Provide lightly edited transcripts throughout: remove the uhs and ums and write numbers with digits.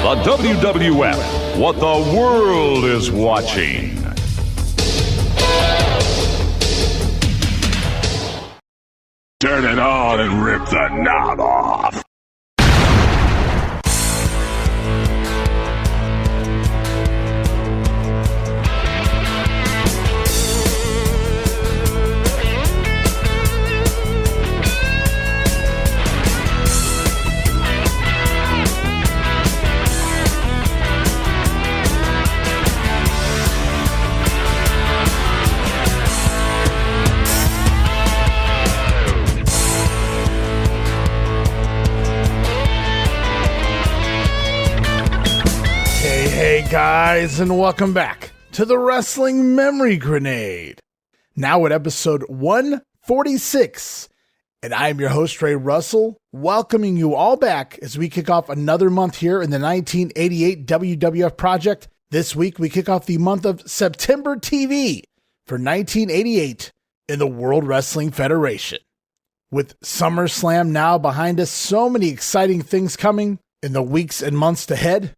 The WWF, what the world is watching. Turn it on and rip the knob off. Guys, and welcome back to the Wrestling Memory Grenade. Now at episode 146, and I am your host, Ray Russell, welcoming you all back as we kick off another month here in the 1988 WWF project. This week, we kick off the month of September TV for 1988 in the World Wrestling Federation. With SummerSlam now behind us, so many exciting things coming in the weeks and months ahead.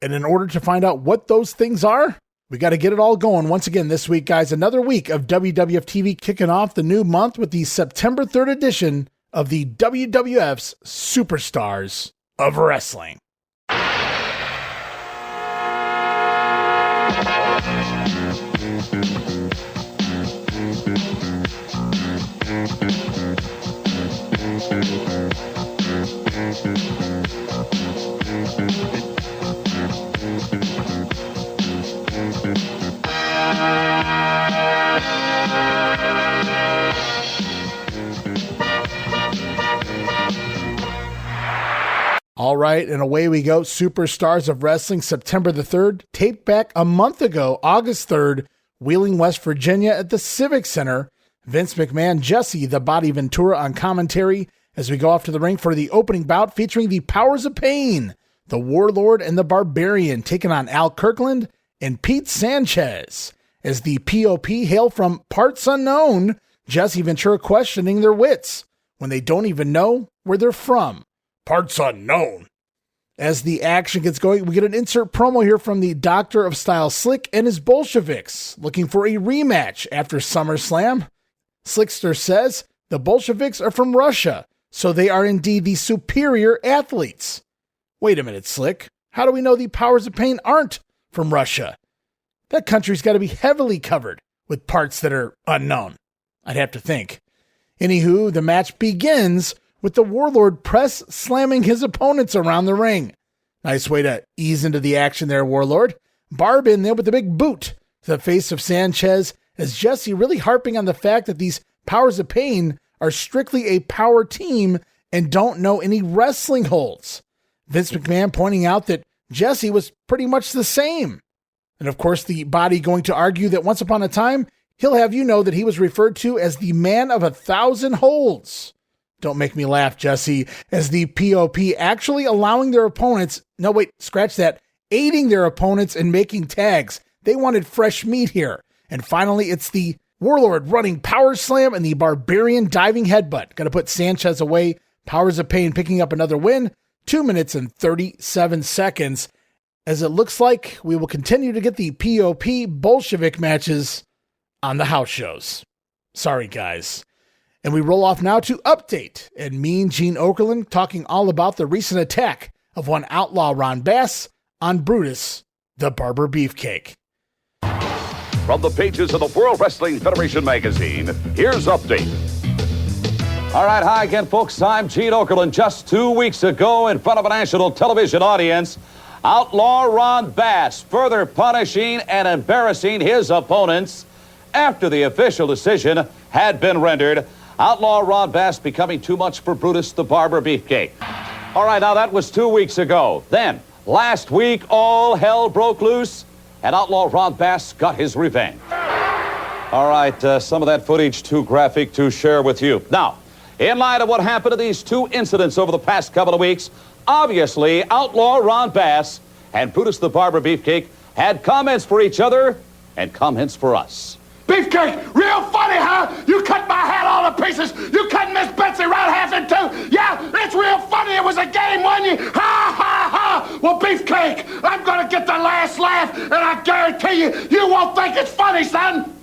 And in order to find out what those things are, we got to get it all going once again this week, guys. Another week of WWF TV kicking off the new month with the September 3rd edition of the WWF's Superstars of Wrestling. All right, and away we go. Superstars of Wrestling, September the 3rd, taped back a month ago, August 3rd, Wheeling, West Virginia at the Civic Center. Vince McMahon, Jesse the Body Ventura on commentary as we go off to the ring for the opening bout featuring the Powers of Pain, the Warlord and the Barbarian, taking on Al Kirkland and Pete Sanchez. As the POP hail from parts unknown, Jesse Ventura questioning their wits when they don't even know where they're from. Parts unknown. As the action gets going, we get an insert promo here from the Doctor of Style Slick and his Bolsheviks, looking for a rematch after SummerSlam. Slickster says the Bolsheviks are from Russia, so they are indeed the superior athletes. Wait a minute, Slick. How do we know the Powers of Pain aren't from Russia? That country's got to be heavily covered with parts that are unknown, I'd have to think. Anywho, the match begins with the Warlord press slamming his opponents around the ring. Nice way to ease into the action there, Warlord. Barb in there with the big boot to the face of Sanchez, as Jesse really harping on the fact that these Powers of Pain are strictly a power team and don't know any wrestling holds. Vince McMahon pointing out that Jesse was pretty much the same. And of course, the Body going to argue that once upon a time, he'll have you know that he was referred to as the man of 1,000 holds. Don't make me laugh, Jesse, as the POP actually allowing their opponents, no wait, scratch that, aiding their opponents in making tags. They wanted fresh meat here. And finally, it's the Warlord running power slam and the Barbarian diving headbutt. Got to put Sanchez away. Powers of Pain picking up another win. 2 minutes and 37 seconds. As it looks like we will continue to get the POP Bolshevik matches on the house shows. Sorry, guys. And we roll off now to Update and Mean Gene Okerlund talking all about the recent attack of one Outlaw Ron Bass on Brutus, the Barber Beefcake. From the pages of the World Wrestling Federation magazine, here's Update. All right, hi again, folks. I'm Gene Okerlund. Just 2 weeks ago, in front of a national television audience, Outlaw Ron Bass further punishing and embarrassing his opponents after the official decision had been rendered. Outlaw Ron Bass becoming too much for Brutus the Barber Beefcake. All right, now that was 2 weeks ago. Then, last week, all hell broke loose, and Outlaw Ron Bass got his revenge. All right, some of that footage too graphic to share with you. Now, in light of what happened to these two incidents over the past couple of weeks, obviously, Outlaw Ron Bass and Brutus the Barber Beefcake had comments for each other and comments for us. Beefcake, real funny, huh? You cut my hat all to pieces. You cut Miss Betsy right half in two. Yeah, it's real funny. It was a game, wasn't you? Ha, ha, ha. Well, Beefcake, I'm gonna get the last laugh, and I guarantee you won't think it's funny, son.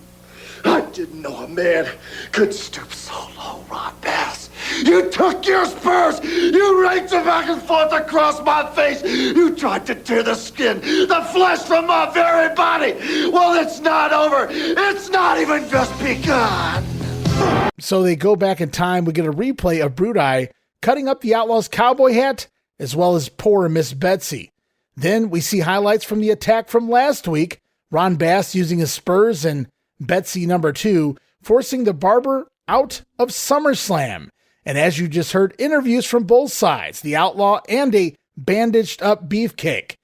I didn't know a man could stoop so low, Ron Bass. You took your spurs, you raked them back and forth across my face. You tried to tear the skin, the flesh from my very body. Well, it's not over. It's not even just begun. So they go back in time. We get a replay of Brutus cutting up the Outlaw's cowboy hat, as well as poor Miss Betsy. Then we see highlights from the attack from last week. Ron Bass using his spurs and Betsy number 2, forcing the barber out of SummerSlam. And as you just heard, interviews from both sides, the Outlaw and a bandaged up Beefcake.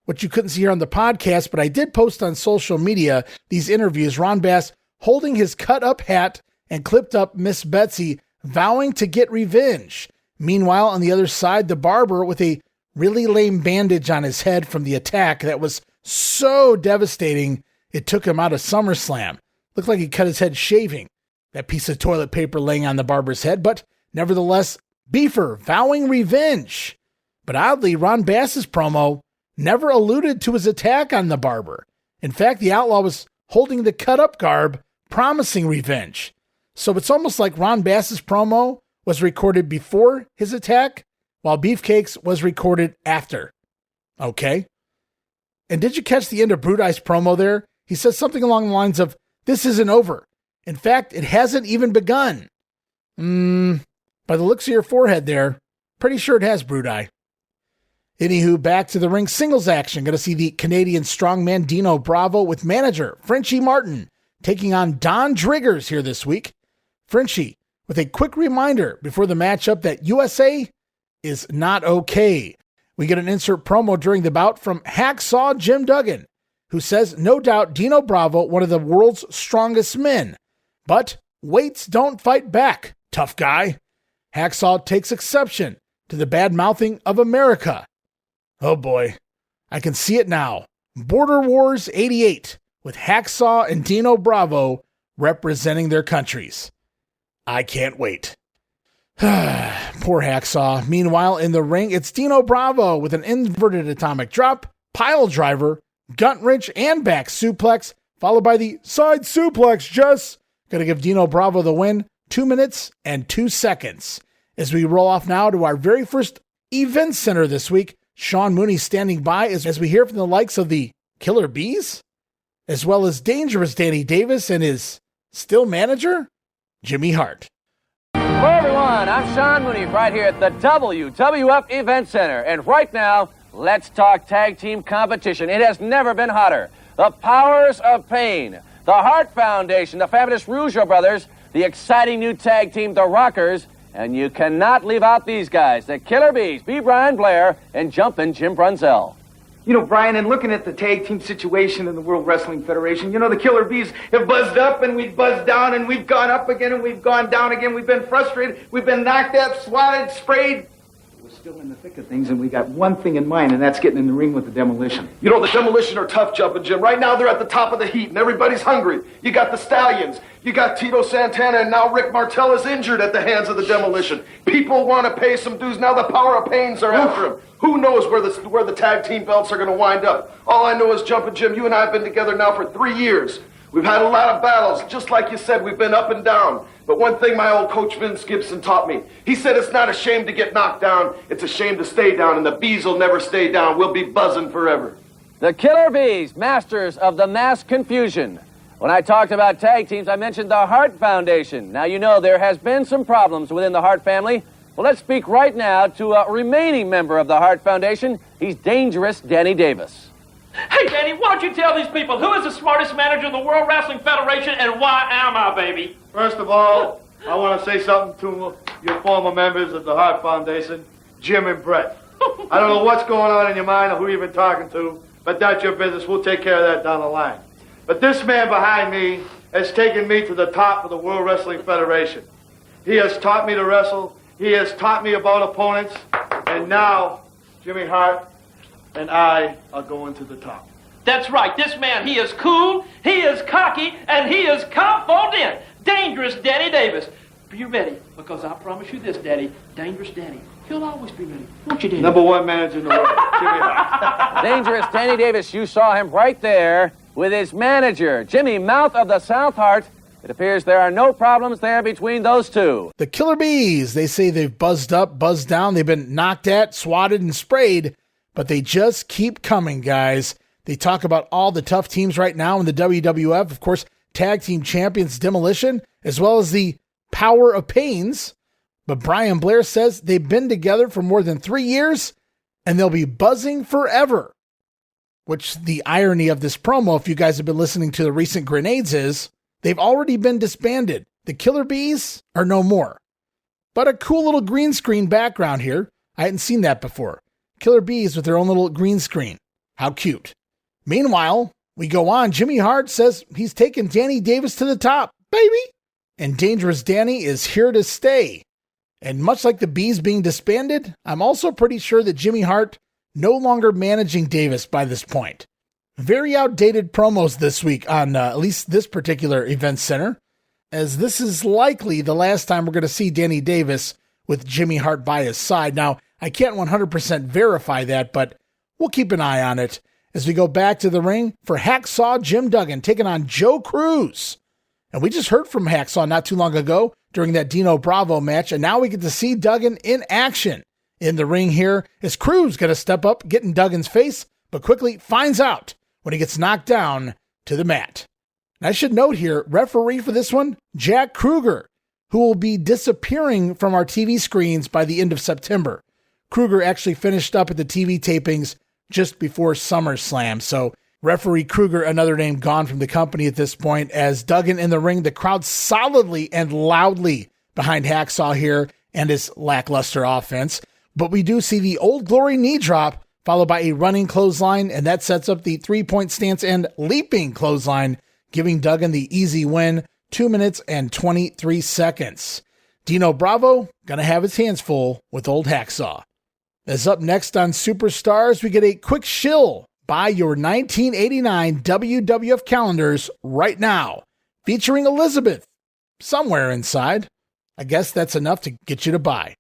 What you couldn't see here on the podcast, but I did post on social media these interviews. Ron Bass holding his cut up hat and clipped up Miss Betsy, vowing to get revenge. Meanwhile, on the other side, the barber with a really lame bandage on his head from the attack that was so devastating it took him out of SummerSlam. Looked like he cut his head shaving that piece of toilet paper laying on the barber's head, but nevertheless, Beefer vowing revenge. But oddly, Ron Bass's promo never alluded to his attack on the barber. In fact, the Outlaw was holding the cut-up garb, promising revenge. So it's almost like Ron Bass's promo was recorded before his attack, while Beefcake's was recorded after. Okay. And did you catch the end of Brutus' promo there? He says something along the lines of, "This isn't over. In fact, it hasn't even begun." By the looks of your forehead there, pretty sure it has, Brutus. Anywho, back to the ring singles action. Going to see the Canadian strongman Dino Bravo with manager Frenchie Martin taking on Don Driggers here this week. Frenchie with a quick reminder before the matchup that USA is not okay. We get an insert promo during the bout from Hacksaw Jim Duggan, who says, no doubt Dino Bravo, one of the world's strongest men. But weights don't fight back, tough guy. Hacksaw takes exception to the bad-mouthing of America. Oh boy, I can see it now. Border Wars 88 with Hacksaw and Dino Bravo representing their countries. I can't wait. Poor Hacksaw. Meanwhile, in the ring, it's Dino Bravo with an inverted atomic drop, pile driver, gut wrench, and back suplex, followed by the side suplex, Jess. Gonna give Dino Bravo the win, 2 minutes and 2 seconds. As we roll off now to our very first event center this week, Sean Mooney standing by as we hear from the likes of the Killer Bees, as well as Dangerous Danny Davis and his still manager, Jimmy Hart. Hello everyone, I'm Sean Mooney right here at the WWF Event Center. And right now, let's talk tag team competition. It has never been hotter. The Powers of Pain, the Hart Foundation, the Fabulous Rougeaus brothers, the exciting new tag team, the Rockers, and you cannot leave out these guys, the Killer Bees, B. Brian Blair, and Jumpin' Jim Brunzell. You know, Brian, in looking at the tag team situation in the World Wrestling Federation, you know, the Killer Bees have buzzed up and we've buzzed down and we've gone up again and we've gone down again. We've been frustrated. We've been knocked out, swatted, sprayed. We're still in the thick of things and we got one thing in mind, and that's getting in the ring with the Demolition. You know, the Demolition are tough, Jumpin' Jim. Right now, they're at the top of the heat and everybody's hungry. You got the Stallions. You got Tito Santana, and now Rick Martel is injured at the hands of the Demolition. People want to pay some dues. Now the Power of Pains are after him. Who knows where the tag team belts are going to wind up? All I know is, Jumpin' Jim, you and I have been together now for 3 years. We've had a lot of battles. Just like you said, we've been up and down. But one thing my old coach Vince Gibson taught me, he said it's not a shame to get knocked down, it's a shame to stay down, and the Bees will never stay down. We'll be buzzing forever. The Killer Bees, masters of the mass confusion. When I talked about tag teams, I mentioned the Hart Foundation. Now, you know there has been some problems within the Hart family. Well, let's speak right now to a remaining member of the Hart Foundation. He's Dangerous Danny Davis. Hey, Danny, why don't you tell these people who is the smartest manager in the World Wrestling Federation and why am I, baby? First of all, I want to say something to your former members of the Hart Foundation, Jim and Brett. I don't know what's going on in your mind or who you've been talking to, but that's your business. We'll take care of that down the line. But this man behind me has taken me to the top of the World Wrestling Federation. He has taught me to wrestle. He has taught me about opponents. And now, Jimmy Hart and I are going to the top. That's right. This man, he is cool, he is cocky, and he is confident. Dangerous Danny Davis. Be ready, because I promise you this, Daddy. Dangerous Danny, He'll always be ready. Won't you, Danny? Number one manager in the world, Jimmy Hart. Dangerous Danny Davis, you saw him right there with his manager, Jimmy Mouth of the South Heart. It appears there are no problems there between those two. The Killer Bees, they say they've buzzed up, buzzed down. They've been knocked at, swatted, and sprayed, but they just keep coming, guys. They talk about all the tough teams right now in the WWF. Of course, Tag Team Champions Demolition, as well as the Power of Pains. But Brian Blair says they've been together for more than 3 years, and they'll be buzzing forever. Which the irony of this promo, if you guys have been listening to the recent grenades, is they've already been disbanded. The Killer Bees are no more. But a cool little green screen background here. I hadn't seen that before. Killer Bees with their own little green screen. How cute. Meanwhile, we go on. Jimmy Hart says he's taking Danny Davis to the top, baby. And Dangerous Danny is here to stay. And much like the Bees being disbanded, I'm also pretty sure that Jimmy Hart no longer managing Davis by this point. Very outdated promos this week on at least this particular event center, as this is likely the last time we're going to see Danny Davis with Jimmy Hart by his side. Now, I can't 100% verify that, but we'll keep an eye on it as we go back to the ring for Hacksaw Jim Duggan taking on Joe Cruz. And we just heard from Hacksaw not too long ago during that Dino Bravo match, and now we get to see Duggan in action in the ring here. Is Cruz going to step up, get in Duggan's face, but quickly finds out when he gets knocked down to the mat. And I should note here, referee for this one, Jack Kruger, who will be disappearing from our TV screens by the end of September. Kruger actually finished up at the TV tapings just before SummerSlam, so referee Kruger, another name gone from the company at this point. As Duggan in the ring, the crowd solidly and loudly behind Hacksaw here and his lackluster offense. But we do see the Old Glory knee drop, followed by a running clothesline, and that sets up the 3-point stance and leaping clothesline, giving Duggan the easy win, 2 minutes and 23 seconds. Dino Bravo gonna have his hands full with old Hacksaw. As up next on Superstars, we get a quick shill. Buy your 1989 WWF calendars right now, featuring Elizabeth somewhere inside. I guess that's enough to get you to buy.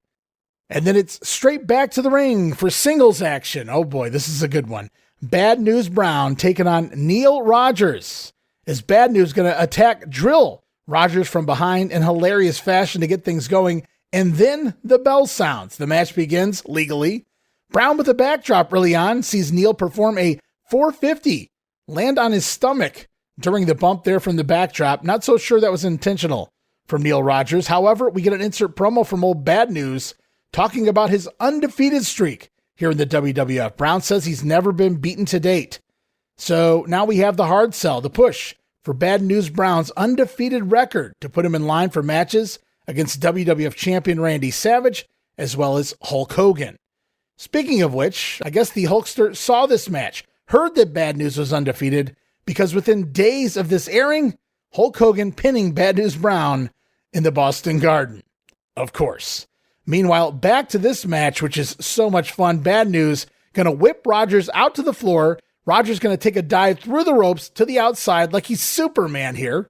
And then it's straight back to the ring for singles action. Oh boy, this is a good one. Bad News Brown taking on Neil Rogers. Is Bad News going to attack Drill Rogers from behind in hilarious fashion to get things going? And then the bell sounds. The match begins legally. Brown with a backdrop early on sees Neil perform a 450, land on his stomach during the bump there from the backdrop. Not so sure that was intentional from Neil Rogers. However, we get an insert promo from old Bad News talking about his undefeated streak here in the WWF. Brown says he's never been beaten to date. So now we have the hard sell, the push for Bad News Brown's undefeated record to put him in line for matches against WWF Champion Randy Savage as well as Hulk Hogan. Speaking of which, I guess the Hulkster saw this match, heard that Bad News was undefeated, because within days of this airing, Hulk Hogan pinning Bad News Brown in the Boston Garden. Of course. Meanwhile, back to this match, which is so much fun. Bad News going to whip Rogers out to the floor. Rogers going to take a dive through the ropes to the outside like he's Superman here.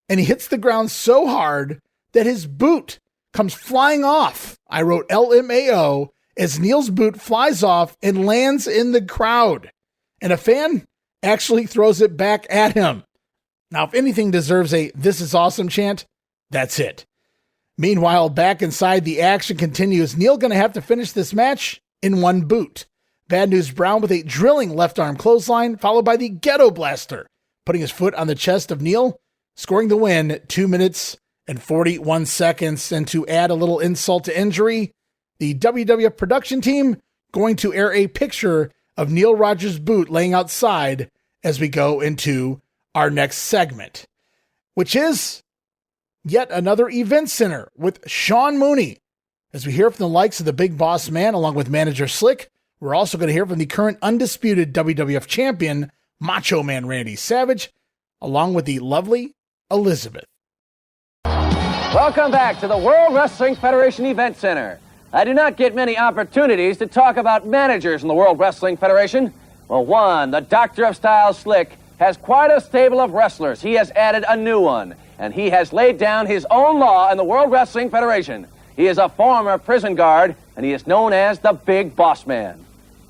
And he hits the ground so hard that his boot comes flying off. I wrote LMAO as Neil's boot flies off and lands in the crowd. And a fan actually throws it back at him. Now, if anything deserves a "this is awesome" chant, that's it. Meanwhile, back inside, the action continues. Neil going to have to finish this match in one boot. Bad News Brown with a drilling left arm clothesline, followed by the Ghetto Blaster, putting his foot on the chest of Neil, scoring the win, 2 minutes and 41 seconds. And to add a little insult to injury, the WWF production team going to air a picture of Neil Rogers' boot laying outside as we go into our next segment, which is yet another event center with Sean Mooney. As we hear from the likes of the Big Boss Man along with manager Slick, we're also going to hear from the current undisputed WWF champion, Macho Man Randy Savage, along with the lovely Elizabeth. Welcome back to the World Wrestling Federation Event Center. I do not get many opportunities to talk about managers in the World Wrestling Federation. Well, one, the Doctor of Style Slick, has quite a stable of wrestlers. He has added a new one, and he has laid down his own law in the World Wrestling Federation. He is a former prison guard, and he is known as the Big Boss Man.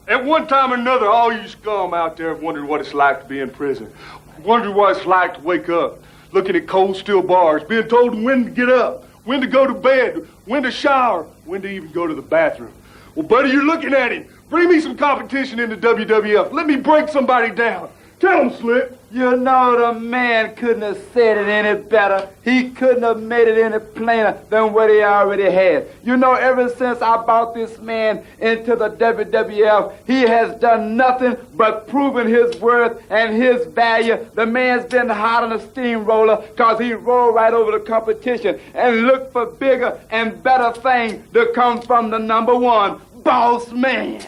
At one time or another, all you scum out there have wondered what it's like to be in prison. Wondered what it's like to wake up, looking at cold steel bars, being told when to get up, when to go to bed, when to shower, when to even go to the bathroom. Well, buddy, you're looking at him. Bring me some competition in the WWF. Let me break somebody down. Tell him, Slick. You know, the man couldn't have said it any better. He couldn't have made it any plainer than what he already has. You know, ever since I brought this man into the WWF, he has done nothing but proven his worth and his value. The man's been hot on a steamroller because he rolled right over the competition and looked for bigger and better things to come from the number one boss man.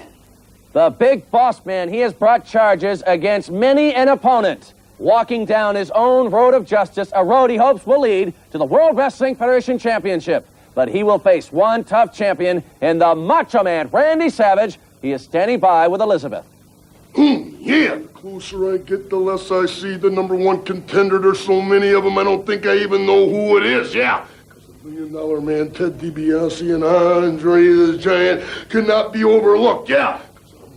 The Big Boss Man, he has brought charges against many an opponent, walking down his own road of justice, a road he hopes will lead to the World Wrestling Federation Championship. But he will face one tough champion in the Macho Man, Randy Savage. He is standing by with Elizabeth. Yeah, the closer I get, the less I see the number one contender. There's so many of them, I don't think I even know who it is, yeah. Because the $1 Million Man, Ted DiBiase, and Andre the Giant cannot be overlooked, yeah.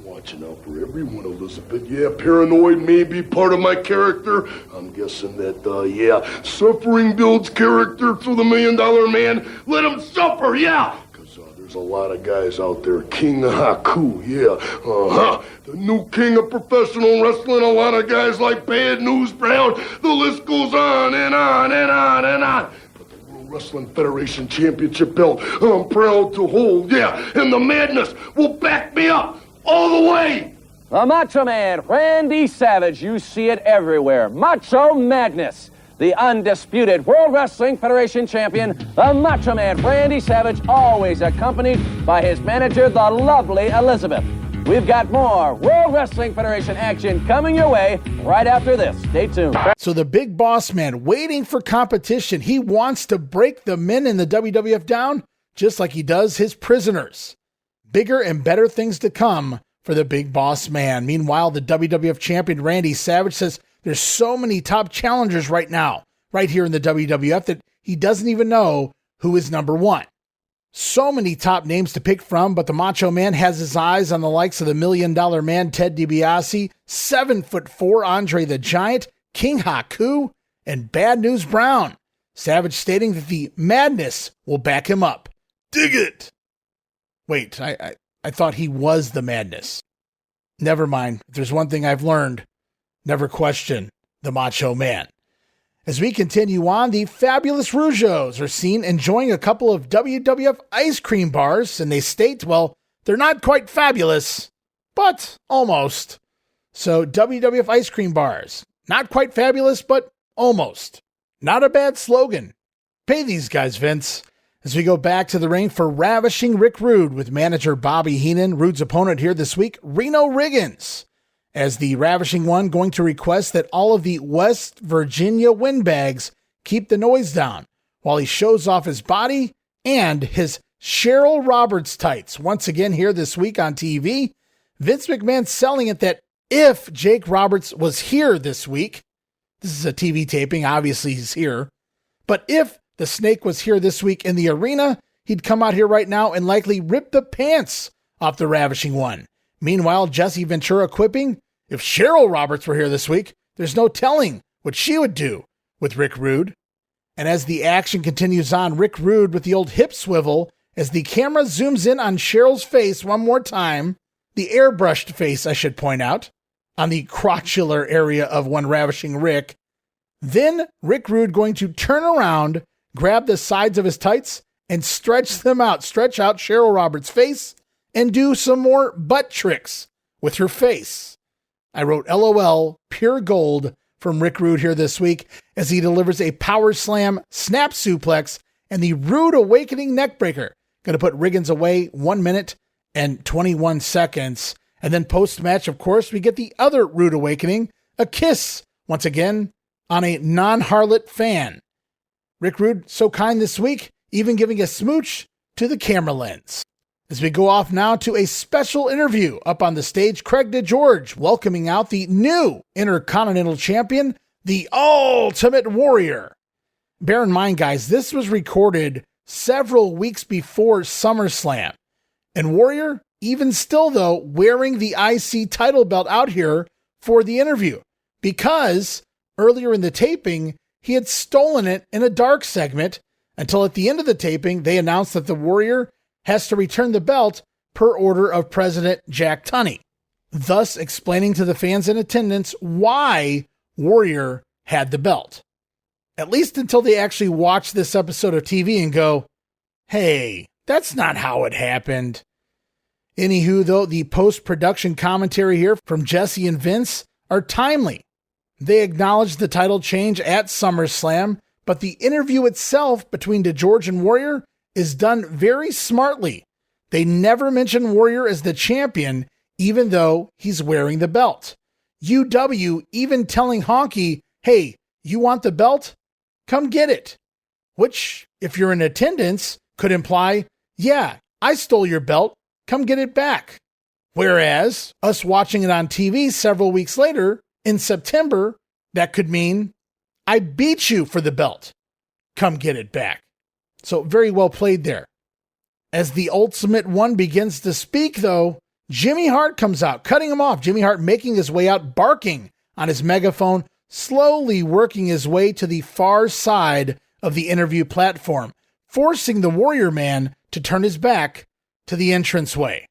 Watching out for everyone, Elizabeth. Yeah, paranoid may be part of my character. I'm guessing that, suffering builds character through the $1 Million Man. Let him suffer, yeah. Because there's a lot of guys out there. King Haku, yeah. The new king of professional wrestling. A lot of guys like Bad News Brown. The list goes on and on and on and on. But the World Wrestling Federation Championship belt, I'm proud to hold, yeah. And the madness will back me up. All the way! The Macho Man, Randy Savage. You see it everywhere. Macho Madness. The undisputed World Wrestling Federation champion, the Macho Man, Randy Savage, always accompanied by his manager, the lovely Elizabeth. We've got more World Wrestling Federation action coming your way right after this. Stay tuned. So the Big Boss Man waiting for competition. He wants to break the men in the WWF down just like he does his prisoners. Bigger and better things to come for the Big Boss Man. Meanwhile, the WWF champion Randy Savage says there's so many top challengers right now, right here in the WWF, that he doesn't even know who is number one. So many top names to pick from, but the Macho Man has his eyes on the likes of the $1 Million Man Ted DiBiase, 7'4" Andre the Giant, King Haku, and Bad News Brown. Savage stating that the madness will back him up. Dig it! Wait, I thought he was the madness. Never mind. If there's one thing I've learned, never question the Macho Man. As we continue on, the Fabulous Rougeaus are seen enjoying a couple of WWF ice cream bars, and they state, well, they're not quite fabulous, but almost. So WWF ice cream bars, not quite fabulous, but almost. Not a bad slogan. Pay these guys, Vince. As we go back to the ring for Ravishing Rick Rude with manager Bobby Heenan, Rude's opponent here this week, Reno Riggins. As the Ravishing One going to request that all of the West Virginia windbags keep the noise down while he shows off his body and his Cheryl Roberts tights. Once again here this week on TV, Vince McMahon selling it that if Jake Roberts was here this week, this is a TV taping, obviously he's here, but if the Snake was here this week in the arena, he'd come out here right now and likely rip the pants off the Ravishing One. Meanwhile, Jesse Ventura quipping, if Cheryl Roberts were here this week, there's no telling what she would do with Rick Rude. And as the action continues on, Rick Rude with the old hip swivel, as the camera zooms in on Cheryl's face one more time, the airbrushed face, I should point out, on the crotchular area of one Ravishing Rick. Then Rick Rude going to turn around, grab the sides of his tights and stretch them out. Stretch out Cheryl Roberts' face and do some more butt tricks with her face. I wrote LOL, pure gold from Rick Rude here this week as he delivers a power slam, snap suplex, and the Rude Awakening neckbreaker. Going to put Riggins away 1 minute and 21 seconds. And then post-match, of course, we get the other Rude Awakening, a kiss, once again, on a non-harlot fan. Rick Rude, so kind this week, even giving a smooch to the camera lens. As we go off now to a special interview up on the stage, Craig DeGeorge welcoming out the new Intercontinental Champion, the Ultimate Warrior. Bear in mind, guys, this was recorded several weeks before SummerSlam. And Warrior, even still though, wearing the IC title belt out here for the interview, because earlier in the taping, he had stolen it in a dark segment until at the end of the taping, they announced that the Warrior has to return the belt per order of President Jack Tunney, thus explaining to the fans in attendance why Warrior had the belt. At least until they actually watch this episode of TV and go, hey, that's not how it happened. Anywho, though, the post-production commentary here from Jesse and Vince are timely. They acknowledge the title change at SummerSlam, but the interview itself between DeGeorge and Warrior is done very smartly. They never mention Warrior as the champion, even though he's wearing the belt. UW even telling Honky, hey, you want the belt? Come get it. Which, if you're in attendance, could imply, yeah, I stole your belt. Come get it back. Whereas, us watching it on TV several weeks later, in September, that could mean, I beat you for the belt. Come get it back. So very well played there. As the Ultimate One begins to speak, though, Jimmy Hart comes out, cutting him off. Jimmy Hart making his way out, barking on his megaphone, slowly working his way to the far side of the interview platform, forcing the Warrior Man to turn his back to the entranceway.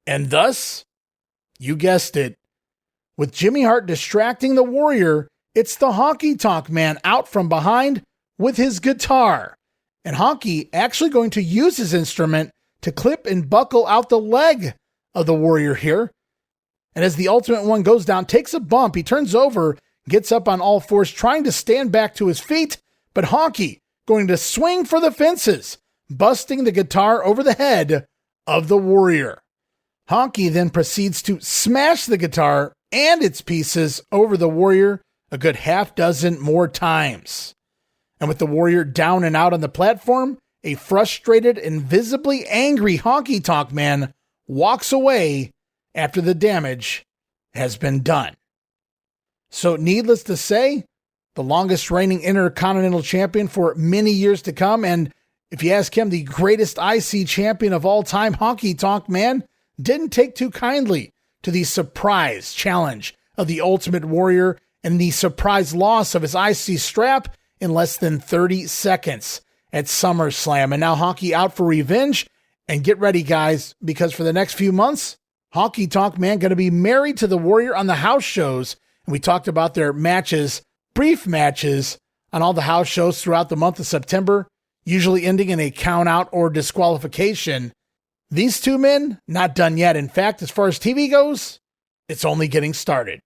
And thus, you guessed it, with Jimmy Hart distracting the Warrior, it's the Honky Tonk Man out from behind with his guitar. And Honky actually going to use his instrument to clip and buckle out the leg of the Warrior here. And as the Ultimate One goes down, takes a bump, he turns over, gets up on all fours, trying to stand back to his feet, but Honky going to swing for the fences, busting the guitar over the head of the Warrior. Honky then proceeds to smash the guitar and its pieces over the Warrior a good half dozen more times. And with the Warrior down and out on the platform, a frustrated and visibly angry Honky Tonk Man walks away after the damage has been done. So needless to say, the longest reigning Intercontinental Champion for many years to come, and if you ask him, the greatest IC champion of all time, Honky Tonk Man, didn't take too kindly to the surprise challenge of the Ultimate Warrior and the surprise loss of his IC strap in less than 30 seconds at SummerSlam. And now Honky out for revenge. And get ready, guys, because for the next few months, Honky Tonk Man going to be married to the Warrior on the house shows. And we talked about their matches, brief matches, on all the house shows throughout the month of September, usually ending in a count out or disqualification. These two men, not done yet. In fact, as far as TV goes, it's only getting started.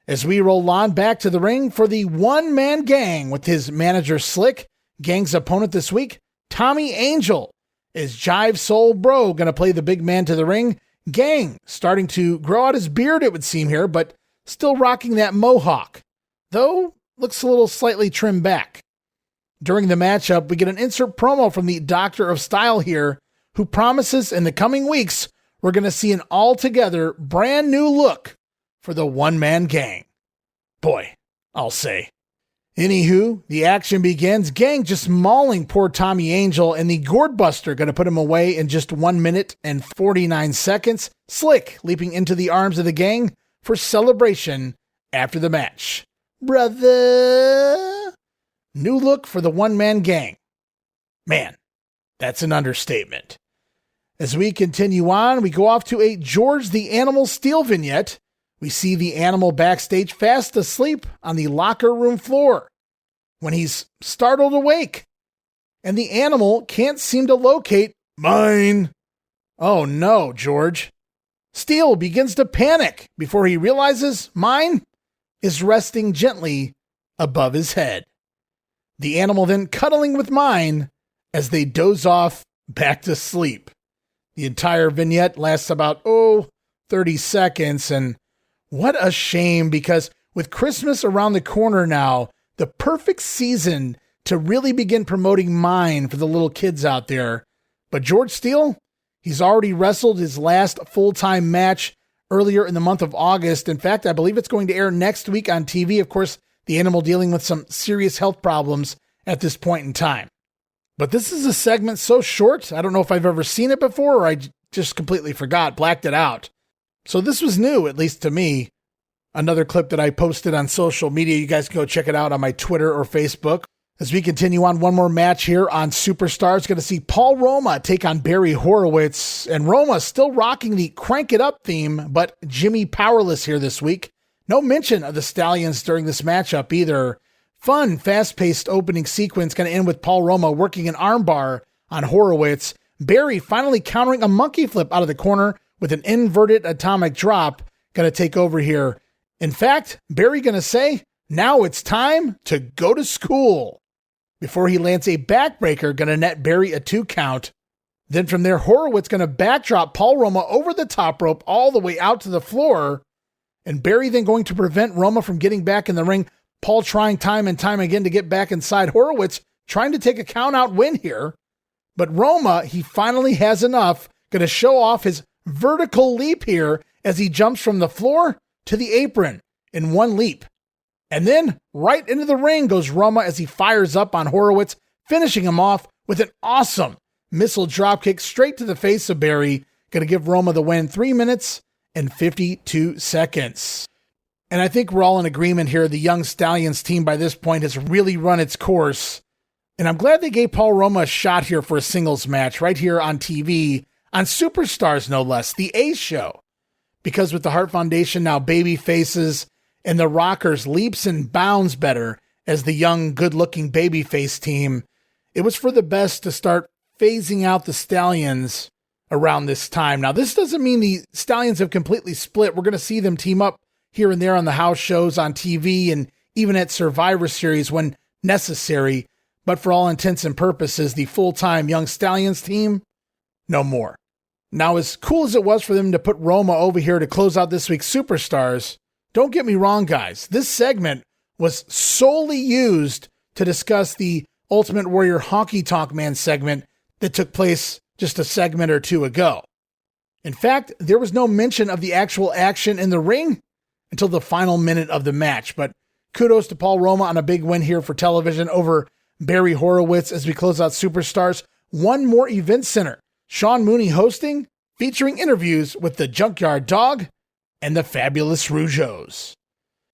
As we roll on back to the ring for the one-man gang with his manager Slick, gang's opponent this week, Tommy Angel, is Jive Soul Bro going to play the big man to the ring. Gang starting to grow out his beard, it would seem here, but still rocking that mohawk, though looks a little slightly trimmed back. During the matchup, we get an insert promo from the Doctor of Style here, who promises in the coming weeks we're going to see an altogether brand new look for the one-man gang. Boy, I'll say. Anywho, the action begins. Gang just mauling poor Tommy Angel, and the Gourd Buster going to put him away in just 1 minute and 49 seconds. Slick leaping into the arms of the gang for celebration after the match. Brother! New look for the one-man gang. Man, that's an understatement. As we continue on, we go off to a George the Animal Steel vignette. We see the animal backstage fast asleep on the locker room floor when he's startled awake. And the animal can't seem to locate mine. Oh no, George. Steel begins to panic before he realizes mine is resting gently above his head. The animal then cuddling with mine as they doze off back to sleep. The entire vignette lasts about, 30 seconds, and what a shame, because with Christmas around the corner now, the perfect season to really begin promoting mine for the little kids out there. But George Steele, he's already wrestled his last full-time match earlier in the month of August. In fact, I believe it's going to air next week on TV. Of course, the animal dealing with some serious health problems at this point in time. But this is a segment so short, I don't know if I've ever seen it before or I just completely forgot, blacked it out. So this was new, at least to me. Another clip that I posted on social media. You guys can go check it out on my Twitter or Facebook. As we continue on, one more match here on Superstars. Going to see Paul Roma take on Barry Horowitz. And Roma still rocking the Crank It Up theme, but Jimmy powerless here this week. No mention of the Stallions during this matchup either. Fun, fast-paced opening sequence going to end with Paul Roma working an armbar on Horowitz. Barry finally countering a monkey flip out of the corner with an inverted atomic drop. Going to take over here. In fact, Barry going to say, now it's time to go to school. Before he lands a backbreaker, going to net Barry a 2 count. Then from there, Horowitz going to backdrop Paul Roma over the top rope all the way out to the floor. And Barry then going to prevent Roma from getting back in the ring. Paul trying time and time again to get back inside. Horowitz trying to take a count-out win here. But Roma, he finally has enough. Going to show off his vertical leap here as he jumps from the floor to the apron in one leap. And then right into the ring goes Roma as he fires up on Horowitz, finishing him off with an awesome missile dropkick straight to the face of Barry. Going to give Roma the win, 3 minutes and 52 seconds. And I think we're all in agreement here. The Young Stallions team by this point has really run its course. And I'm glad they gave Paul Roma a shot here for a singles match right here on TV, on Superstars no less, the A show. Because with the Hart Foundation now baby faces and the Rockers leaps and bounds better as the young, good-looking babyface team, it was for the best to start phasing out the Stallions around this time. Now, this doesn't mean the Stallions have completely split. We're going to see them team up here and there on the house shows on TV and even at Survivor Series when necessary. But for all intents and purposes, the full-time Young Stallions team, no more. Now, as cool as it was for them to put Roma over here to close out this week's Superstars, don't get me wrong, guys. This segment was solely used to discuss the Ultimate Warrior Honky Tonk Man segment that took place just a segment or two ago. In fact, there was no mention of the actual action in the ring until the final minute of the match. But kudos to Paul Roma on a big win here for television over Barry Horowitz as we close out Superstars. One more event center. Sean Mooney hosting, featuring interviews with the Junkyard Dog and the Fabulous Rougeaus.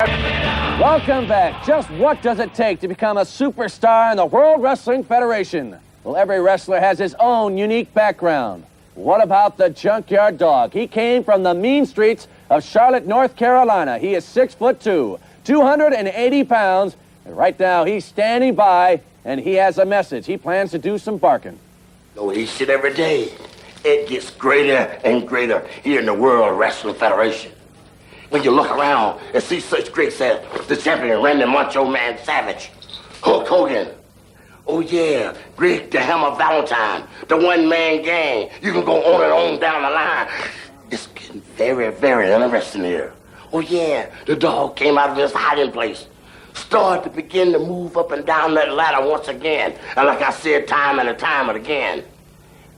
Welcome back. Just what does it take to become a superstar in the World Wrestling Federation? Well, every wrestler has his own unique background. What about the Junkyard Dog? He came from the mean streets of Charlotte, North Carolina. He is 6'2", 280 pounds, and right now he's standing by, and he has a message. He plans to do some barking. No, he said every day, it gets greater and greater here in the World Wrestling Federation. When you look around and see such greats as the champion Randy Macho Man Savage, Hulk Hogan, oh yeah, Greg the Hammer Valentine, the one-man gang, you can go on and on down the line. It's getting very, very interesting here. Oh yeah, the dog came out of his hiding place, started to begin to move up and down that ladder once again. And like I said time and time again,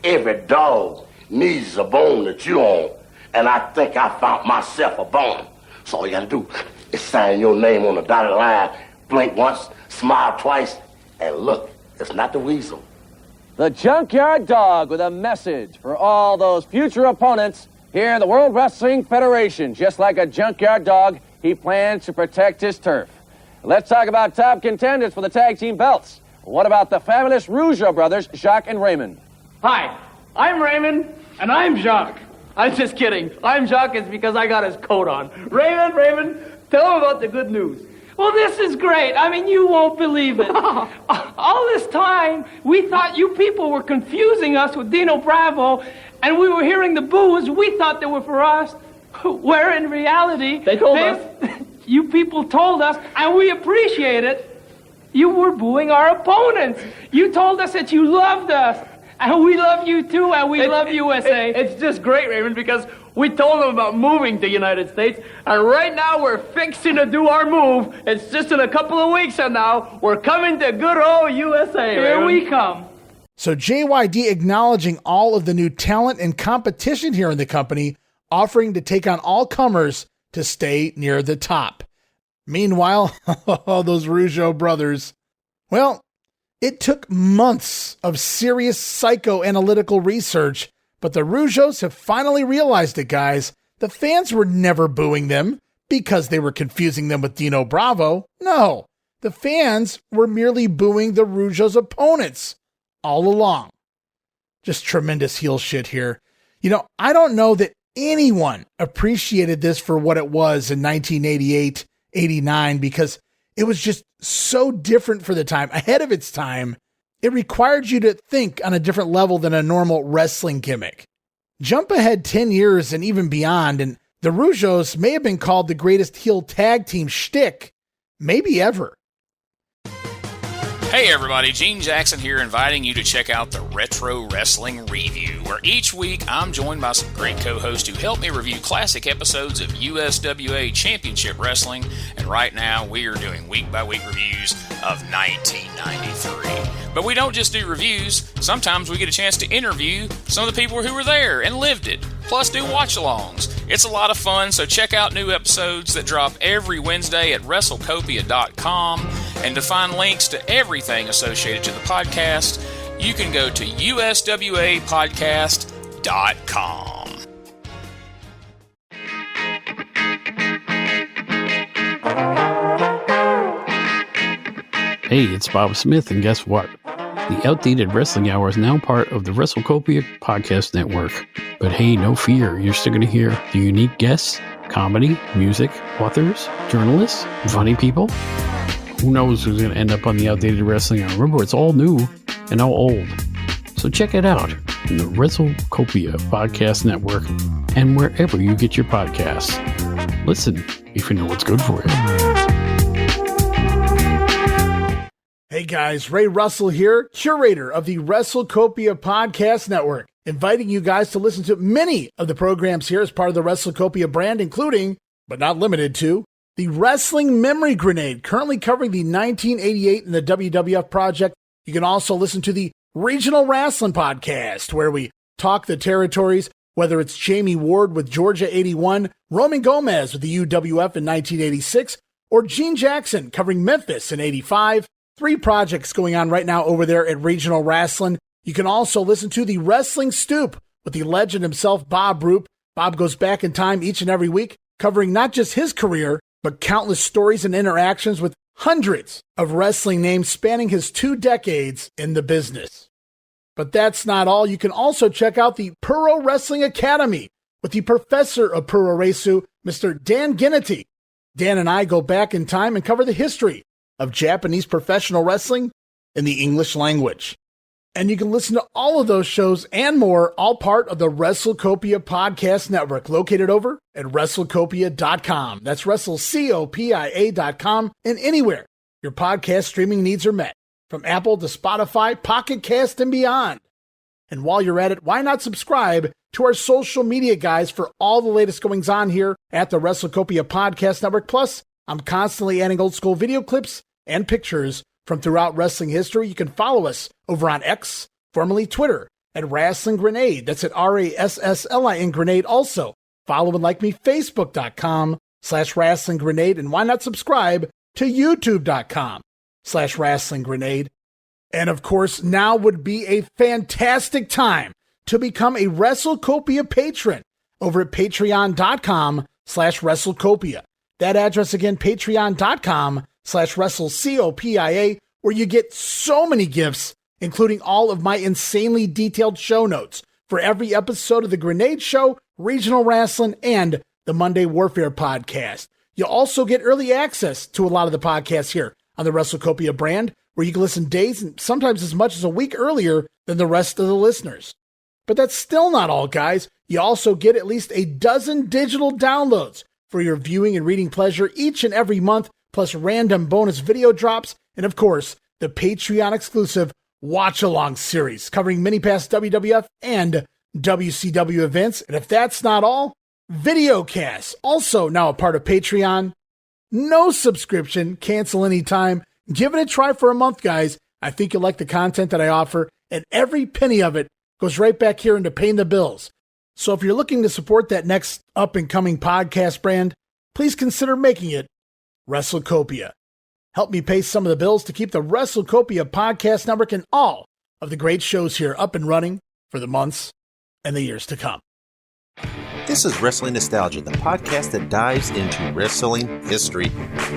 every dog needs a bone to chew on. And I think I found myself a bone. So all you gotta do is sign your name on the dotted line, blink once, smile twice, and look, it's not the weasel. The Junkyard Dog with a message for all those future opponents here in the World Wrestling Federation. Just like a junkyard dog, he plans to protect his turf. Let's talk about top contenders for the tag team belts. What about the Fabulous Rougeau brothers, Jacques and Raymond? Hi, I'm Raymond, and I'm Jacques. I'm just kidding. I'm Jacques is because I got his coat on. Raymond, tell him about the good news. Well, this is great. I mean, you won't believe it. All this time, we thought you people were confusing us with Dino Bravo, and we were hearing the boos. We thought they were for us, where in reality... They told us. You people told us, and we appreciate it. You were booing our opponents. You told us that you loved us. And we love you too, and we love USA. It's just great, Raymond, because we told them about moving to the United States, and right now we're fixing to do our move. It's just in a couple of weeks, and now we're coming to good old USA. Here we come. So JYD acknowledging all of the new talent and competition here in the company, offering to take on all comers to stay near the top. Meanwhile, those Rougeau brothers, well, It took months of serious psychoanalytical research, but the Rougeaus have finally realized it, guys. The fans were never booing them because they were confusing them with Dino Bravo. No, the fans were merely booing the Rougeaus' opponents all along. Just tremendous heel shit here. You know, I don't know that anyone appreciated this for what it was in 1988, 89, because it was just so different for the time, ahead of its time. It required you to think on a different level than a normal wrestling gimmick. Jump ahead 10 years and even beyond, and the Rougeaus may have been called the greatest heel tag team shtick, maybe ever. Hey everybody, Gene Jackson here, inviting you to check out the Retro Wrestling Review, where each week I'm joined by some great co-hosts who help me review classic episodes of USWA Championship Wrestling, and right now we are doing week-by-week reviews of 1993. But we don't just do reviews, sometimes we get a chance to interview some of the people who were there and lived it, plus do watch-alongs. It's a lot of fun, so check out new episodes that drop every Wednesday at WrestleCopia.com, and to find links to everything associated to the podcast, you can go to USWApodcast.com. Hey, it's Bob Smith, and guess what? The Outdated Wrestling Hour is now part of the WrestleCopia Podcast Network. But hey, no fear, you're still going to hear the unique guests, comedy, music, authors, journalists, funny people. Who knows who's going to end up on the Outdated Wrestling Hour? Remember, it's all new and all old. So check it out in the WrestleCopia Podcast Network and wherever you get your podcasts. Listen if you know what's good for you. Hey guys, Ray Russell here, curator of the WrestleCopia Podcast Network, inviting you guys to listen to many of the programs here as part of the WrestleCopia brand, including, but not limited to, the Wrestling Memory Grenade, currently covering the 1988 and the WWF project. You can also listen to the Regional Wrestling Podcast, where we talk the territories, whether it's Jamie Ward with Georgia 81, Roman Gomez with the UWF in 1986, or Gene Jackson covering Memphis in 85. 3 projects going on right now over there at Regional Wrestling. You can also listen to the Wrestling Stoop with the legend himself, Bob Roop. Bob goes back in time each and every week, covering not just his career, but countless stories and interactions with hundreds of wrestling names spanning his 2 decades in the business. But that's not all. You can also check out the Puro Wrestling Academy with the professor of Puro Resu, Mr. Dan Ginnity. Dan and I go back in time and cover the history of Japanese professional wrestling in the English language. And you can listen to all of those shows and more, all part of the WrestleCopia Podcast Network, located over at WrestleCopia.com. That's WrestleCopia.com, and anywhere your podcast streaming needs are met, from Apple to Spotify, Pocket Cast, and beyond. And while you're at it, why not subscribe to our social media guys for all the latest goings on here at the WrestleCopia Podcast Network. Plus, I'm constantly adding old school video clips and pictures from throughout wrestling history. You can follow us over on X, formerly Twitter, at Wrestling Grenade. That's at RASSLIN Grenade. Also, follow and like me, Facebook.com/Wrestling Grenade. And why not subscribe to YouTube.com/Wrestling Grenade. And of course, now would be a fantastic time to become a WrestleCopia patron over at Patreon.com/WrestleCopia. That address again, Patreon.com/WrestleCopia, where you get so many gifts, including all of my insanely detailed show notes for every episode of The Grenade Show, Regional Wrestling, and the Monday Warfare podcast. You'll also get early access to a lot of the podcasts here on the WrestleCopia brand, where you can listen days and sometimes as much as a week earlier than the rest of the listeners. But that's still not all, guys. You also get at least a dozen digital downloads for your viewing and reading pleasure each and every month, plus random bonus video drops, and of course, the Patreon exclusive Watch Along series covering many past WWF and WCW events. And if that's not all, videocasts, also now a part of Patreon. No subscription, cancel anytime. Give it a try for a month, guys. I think you'll like the content that I offer, and every penny of it goes right back here into paying the bills. So if you're looking to support that next up-and-coming podcast brand, please consider making it WrestleCopia. help me pay some of the bills to keep the WrestleCopia Podcast Network and all of the great shows here up and running for the months and the years to come. This is Wrestling Nostalgia, the podcast that dives into wrestling history.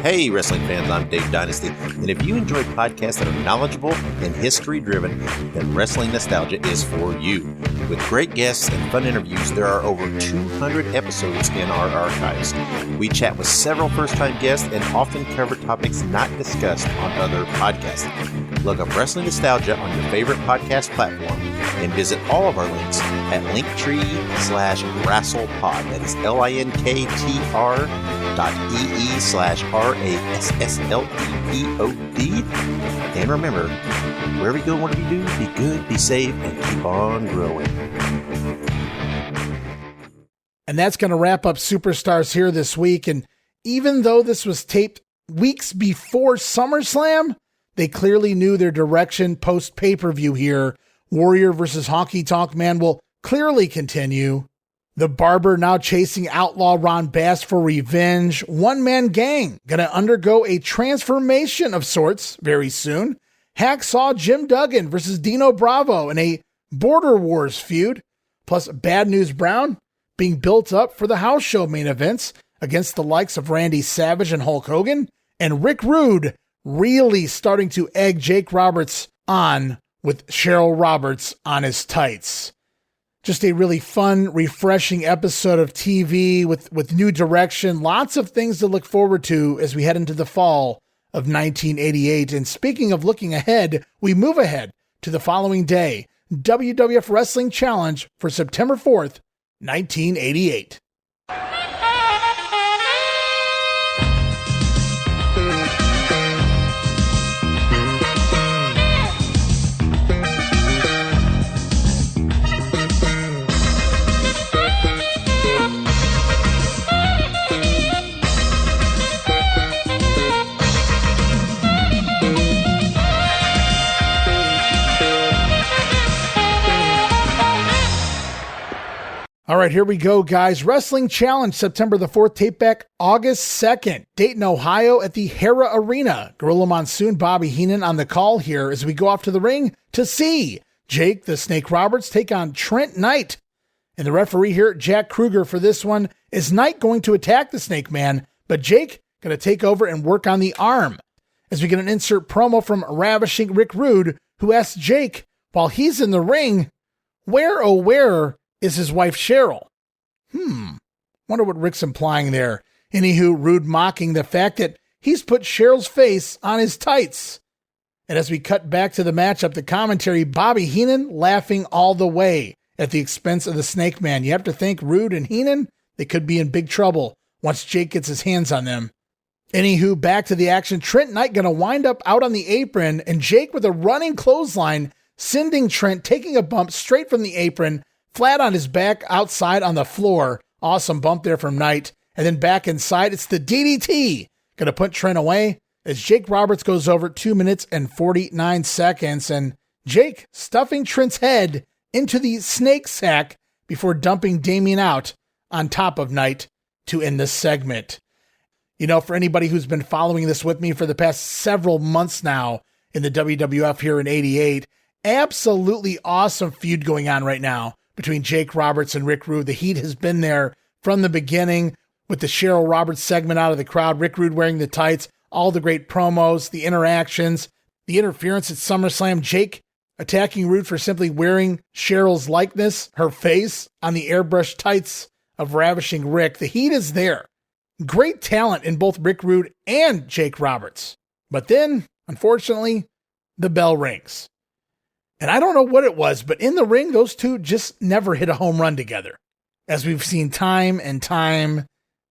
Hey, wrestling fans, I'm Dave Dynasty, and if you enjoy podcasts that are knowledgeable and history-driven, then Wrestling Nostalgia is for you. With great guests and fun interviews, there are over 200 episodes in our archives. We chat with several first-time guests and often cover topics not discussed on other podcasts. Look up Wrestling Nostalgia on your favorite podcast platform and visit all of our links at linktree/WrestlePod. That is linktr.ee/RASSLEPOD. And remember, wherever you go, whatever you do, be good, be safe, and keep on growing. And that's going to wrap up Superstars here this week. And even though this was taped weeks before SummerSlam, they clearly knew their direction post pay-per-view here. Warrior versus Honky Tonk Man will clearly continue. The Barber now chasing Outlaw Ron Bass for revenge. One-man gang gonna undergo a transformation of sorts very soon. Hacksaw Jim Duggan versus Dino Bravo in a Border Wars feud. Plus Bad News Brown being built up for the house show main events against the likes of Randy Savage and Hulk Hogan. And Rick Rude really starting to egg Jake Roberts on with Cheryl Roberts on his tights. Just a really fun, refreshing episode of TV with new direction. Lots of things to look forward to as we head into the fall of 1988. And speaking of looking ahead, we move ahead to the following day. WWF Wrestling Challenge for September 4th, 1988. All right, here we go, guys. Wrestling Challenge, September the 4th, tape back August 2nd, Dayton, Ohio at the Hera Arena. Gorilla Monsoon, Bobby Heenan on the call here as we go off to the ring to see Jake the Snake Roberts take on Trent Knight. And the referee here, Jack Kruger, for this one. Is Knight going to attack the Snake Man, but Jake going to take over and work on the arm? As we get an insert promo from ravishing Rick Rude, who asks Jake, while he's in the ring, where, oh where, is his wife Cheryl? Wonder what Rick's implying there. Anywho, Rude mocking the fact that he's put Cheryl's face on his tights. And as we cut back to the matchup, the commentary, Bobby Heenan laughing all the way at the expense of the Snake Man. You have to think Rude and Heenan, they could be in big trouble once Jake gets his hands on them. Anywho, back to the action. Trent Knight going to wind up out on the apron, and Jake with a running clothesline, sending Trent taking a bump straight from the apron, flat on his back outside on the floor. Awesome bump there from Knight. And then back inside, it's the DDT. Going to put Trent away as Jake Roberts goes over 2 minutes and 49 seconds. And Jake stuffing Trent's head into the snake sack before dumping Damien out on top of Knight to end this segment. You know, for anybody who's been following this with me for the past several months now in the WWF here in 88, absolutely awesome feud going on right now between Jake Roberts and Rick Rude. The heat has been there from the beginning with the Cheryl Roberts segment out of the crowd, Rick Rude wearing the tights, all the great promos, the interactions, the interference at SummerSlam, Jake attacking Rude for simply wearing Cheryl's likeness, her face, on the airbrush tights of ravishing Rick. The heat is there. Great talent in both Rick Rude and Jake Roberts. But then, unfortunately, the bell rings. And I don't know what it was, but in the ring, those two just never hit a home run together, as we've seen time and time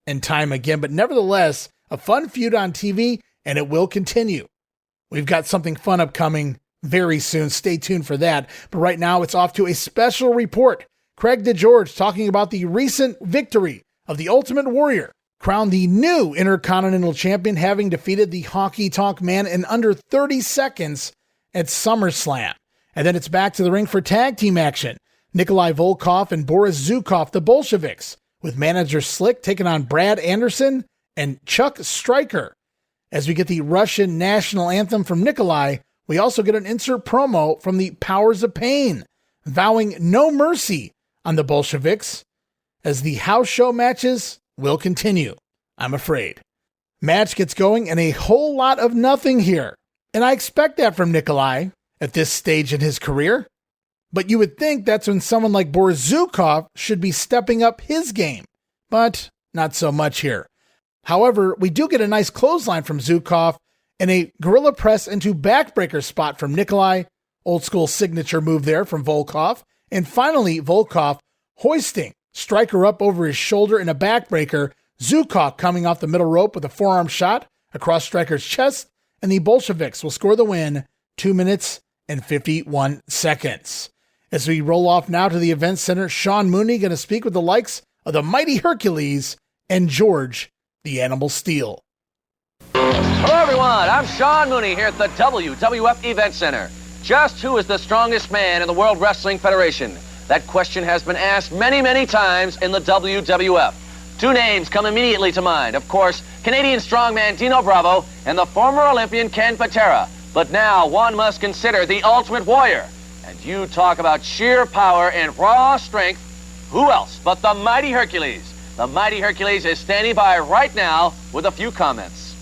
and time again. But nevertheless, a fun feud on TV, and it will continue. We've got something fun upcoming very soon. Stay tuned for that. But right now, it's off to a special report. Craig DeGeorge talking about the recent victory of the Ultimate Warrior, crowned the new Intercontinental Champion, having defeated the Honky Tonk Man in under 30 seconds at SummerSlam. And then it's back to the ring for tag team action. Nikolai Volkov and Boris Zukov, the Bolsheviks, with manager Slick taking on Brad Anderson and Chuck Stryker. As we get the Russian national anthem from Nikolai, we also get an insert promo from the Powers of Pain, vowing no mercy on the Bolsheviks, as the house show matches will continue, I'm afraid. Match gets going and a whole lot of nothing here. And I expect that from Nikolai at this stage in his career. But you would think that's when someone like Boris Zukov should be stepping up his game. But not so much here. However, we do get a nice clothesline from Zukov and a gorilla press into backbreaker spot from Nikolai. Old school signature move there from Volkov. And finally, Volkov hoisting Stryker up over his shoulder in a backbreaker. Zukov coming off the middle rope with a forearm shot across Stryker's chest. And the Bolsheviks will score the win 2 minutes and 51 seconds. As we roll off now to the event center, Sean Mooney going to speak with the likes of the Mighty Hercules and George the Animal Steel. Hello, everyone. I'm Sean Mooney here at the WWF Event Center. Just who is the strongest man in the World Wrestling Federation? That question has been asked many, many times in the WWF. Two names come immediately to mind. Of course, Canadian strongman Dino Bravo and the former Olympian Ken Patera. But now one must consider the Ultimate Warrior. And you talk about sheer power and raw strength. Who else but the Mighty Hercules? The Mighty Hercules is standing by right now with a few comments.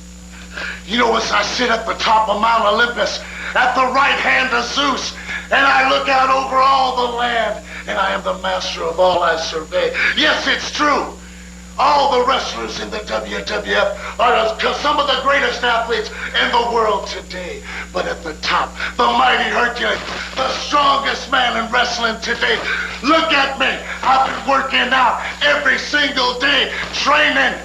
You know, as I sit at the top of Mount Olympus, at the right hand of Zeus, and I look out over all the land, and I am the master of all I survey. Yes, it's true. All the wrestlers in the WWF are some of the greatest athletes in the world today. But at the top, the Mighty Hercules, the strongest man in wrestling today. Look at me. I've been working out every single day, training,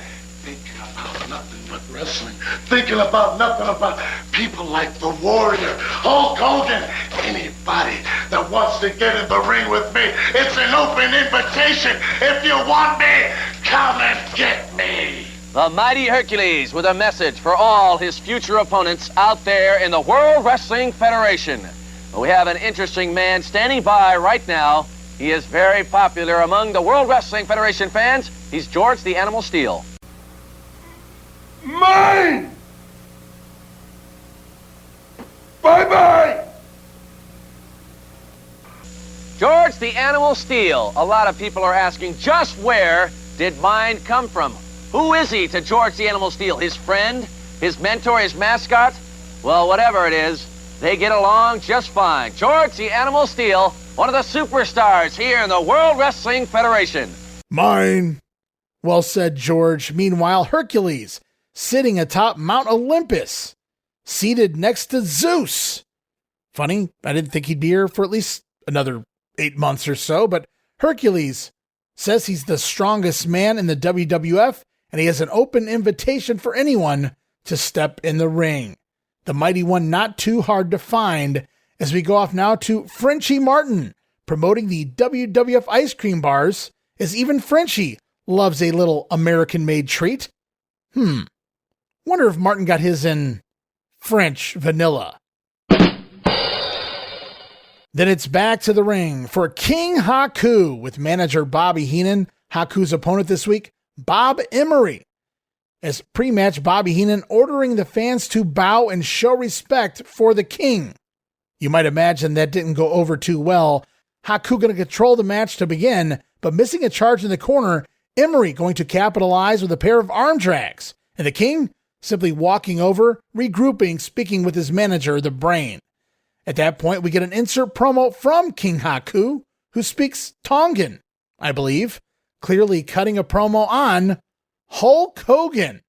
thinking about nothing but wrestling, thinking about nothing about people like the Warrior, Hulk Hogan, anybody that wants to get in the ring with me. It's an open invitation. If you want me, come and get me. The Mighty Hercules with a message for all his future opponents out there in the World Wrestling Federation. We have an interesting man standing by right now. He is very popular among the World Wrestling Federation fans. He's George the Animal Steel. Mine! Bye-bye! George the Animal Steel. A lot of people are asking, just where did mine come from? Who is he to George the Animal Steel? His friend? His mentor? His mascot? Well, whatever it is, they get along just fine. George the Animal Steel, one of the superstars here in the World Wrestling Federation. Mine. Well said, George. Meanwhile, Hercules, sitting atop Mount Olympus, seated next to Zeus. Funny, I didn't think he'd be here for at least another 8 months or so, but Hercules says he's the strongest man in the WWF, and he has an open invitation for anyone to step in the ring. The mighty one not too hard to find, as we go off now to Frenchie Martin, promoting the WWF ice cream bars, as even Frenchie loves a little American-made treat. Wonder if Martin got his in French vanilla. Then it's back to the ring for King Haku with manager Bobby Heenan. Haku's opponent this week, Bob Emery. As pre-match, Bobby Heenan ordering the fans to bow and show respect for the king. You might imagine that didn't go over too well. Haku going to control the match to begin, but missing a charge in the corner, Emery going to capitalize with a pair of arm drags. And the king simply walking over, regrouping, speaking with his manager, the Brain. At that point, we get an insert promo from King Haku, who speaks Tongan, I believe, clearly cutting a promo on Hulk Hogan.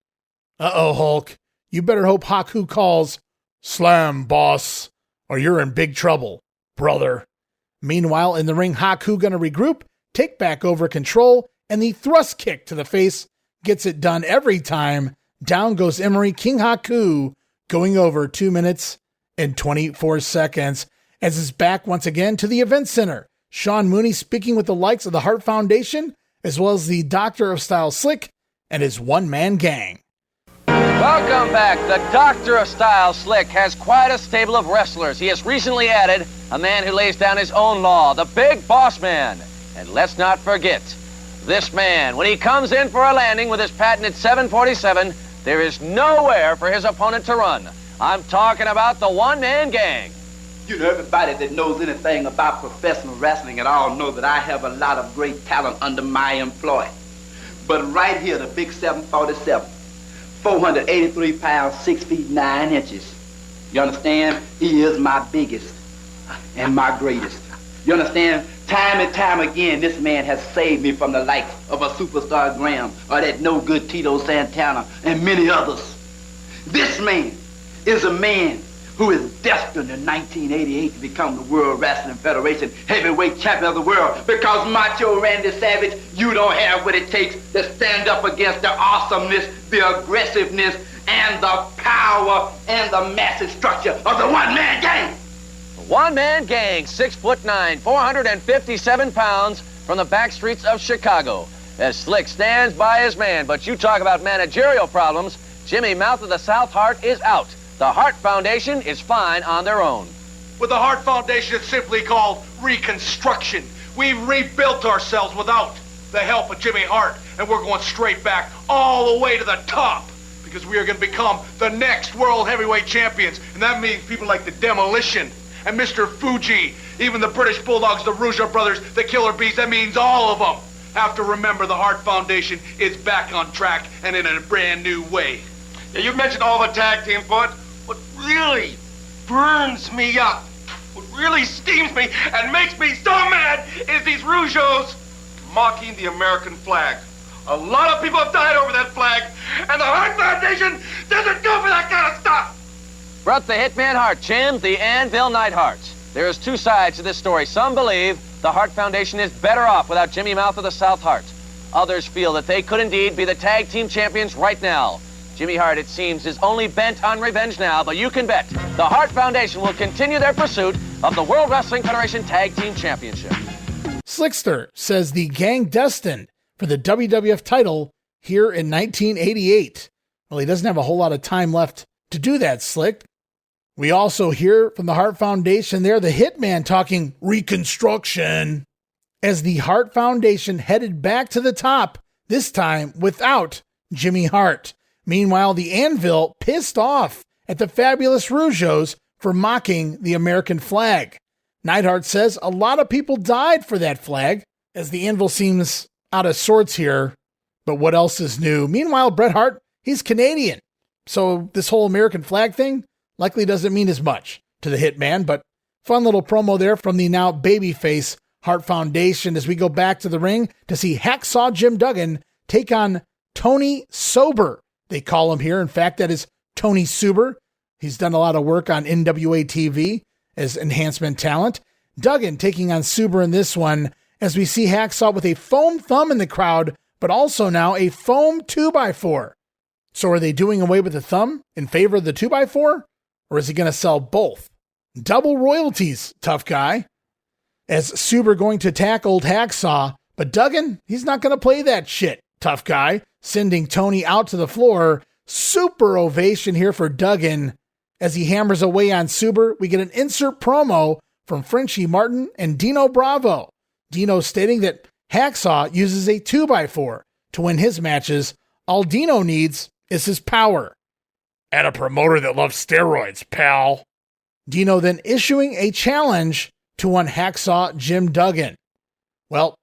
Uh-oh, Hulk. You better hope Haku calls, "Slam, boss," or you're in big trouble, brother. Meanwhile, in the ring, Haku gonna regroup, take back over control, and the thrust kick to the face gets it done every time. Down goes Emery. King Haku going over 2 minutes and 24 seconds, as is back once again to the event center. Sean Mooney speaking with the likes of the Hart Foundation, as well as the Doctor of Style Slick and his one-man gang. Welcome back. The Doctor of Style Slick has quite a stable of wrestlers. He has recently added a man who lays down his own law, the Big Boss Man. And let's not forget, this man, when he comes in for a landing with his patented 747, There is nowhere for his opponent to run. I'm talking about the one-man gang. You know, everybody that knows anything about professional wrestling at all know that I have a lot of great talent under my employ. But right here, the big 747, 483 pounds, 6 feet 9 inches. You understand? He is my biggest and my greatest. You understand? Time and time again, this man has saved me from the likes of a superstar Graham or that no-good Tito Santana and many others. This man is a man who is destined in 1988 to become the World Wrestling Federation heavyweight champion of the world because Macho Randy Savage, you don't have what it takes to stand up against the awesomeness, the aggressiveness, and the power and the massive structure of the one-man gang. The one-man gang, 6'9", 457 pounds, from the back streets of Chicago. As Slick stands by his man, but you talk about managerial problems, Jimmy Mouth of the South Hart is out. The Hart Foundation is fine on their own. With the Hart Foundation, it's simply called reconstruction. We've rebuilt ourselves without the help of Jimmy Hart, and we're going straight back all the way to the top because we are going to become the next world heavyweight champions, and that means people like the Demolition and Mr. Fuji, even the British Bulldogs, the Rougeaus brothers, the Killer Bees, that means all of them have to remember the Hart Foundation is back on track and in a brand new way. Yeah, you mentioned all the tag teams, but what really burns me up, what really steams me and makes me so mad is these Rougeaus mocking the American flag. A lot of people have died over that flag, and the Hart Foundation doesn't go for that kind of stuff. Brought the Hitman Hart, Jim, the Anvil Nighthearts. There's two sides to this story. Some believe the Hart Foundation is better off without Jimmy Mouth of the South Hart. Others feel that they could indeed be the tag team champions right now. Jimmy Hart, it seems, is only bent on revenge now, but you can bet the Hart Foundation will continue their pursuit of the World Wrestling Federation Tag Team Championship. Slickster says the gang destined for the WWF title here in 1988. Well, he doesn't have a whole lot of time left to do that, Slick. We also hear from the Hart Foundation there, the Hitman talking reconstruction as the Hart Foundation headed back to the top, this time without Jimmy Hart. Meanwhile, the Anvil pissed off at the Fabulous Rougeaus for mocking the American flag. Neidhart says a lot of people died for that flag, as the Anvil seems out of sorts here. But what else is new? Meanwhile, Bret Hart, he's Canadian. So this whole American flag thing likely doesn't mean as much to the Hitman, but fun little promo there from the now babyface Hart Foundation as we go back to the ring to see Hacksaw Jim Duggan take on Tony Sober. They call him here. In fact, that is Tony Suber. He's done a lot of work on NWA TV as enhancement talent. Duggan taking on Suber in this one as we see Hacksaw with a foam thumb in the crowd, but also now a foam 2x4. So are they doing away with the thumb in favor of the 2x4? Or is he going to sell both? Double royalties, tough guy. As Suber going to attack old Hacksaw, but Duggan, he's not going to play that shit, tough guy, sending Tony out to the floor. Super ovation here for Duggan. As he hammers away on Suber, we get an insert promo from Frenchie Martin and Dino Bravo. Dino stating that Hacksaw uses a 2x4 to win his matches. All Dino needs is his power. At a promoter that loves steroids, pal. Dino then issuing a challenge to one Hacksaw Jim Duggan. Well,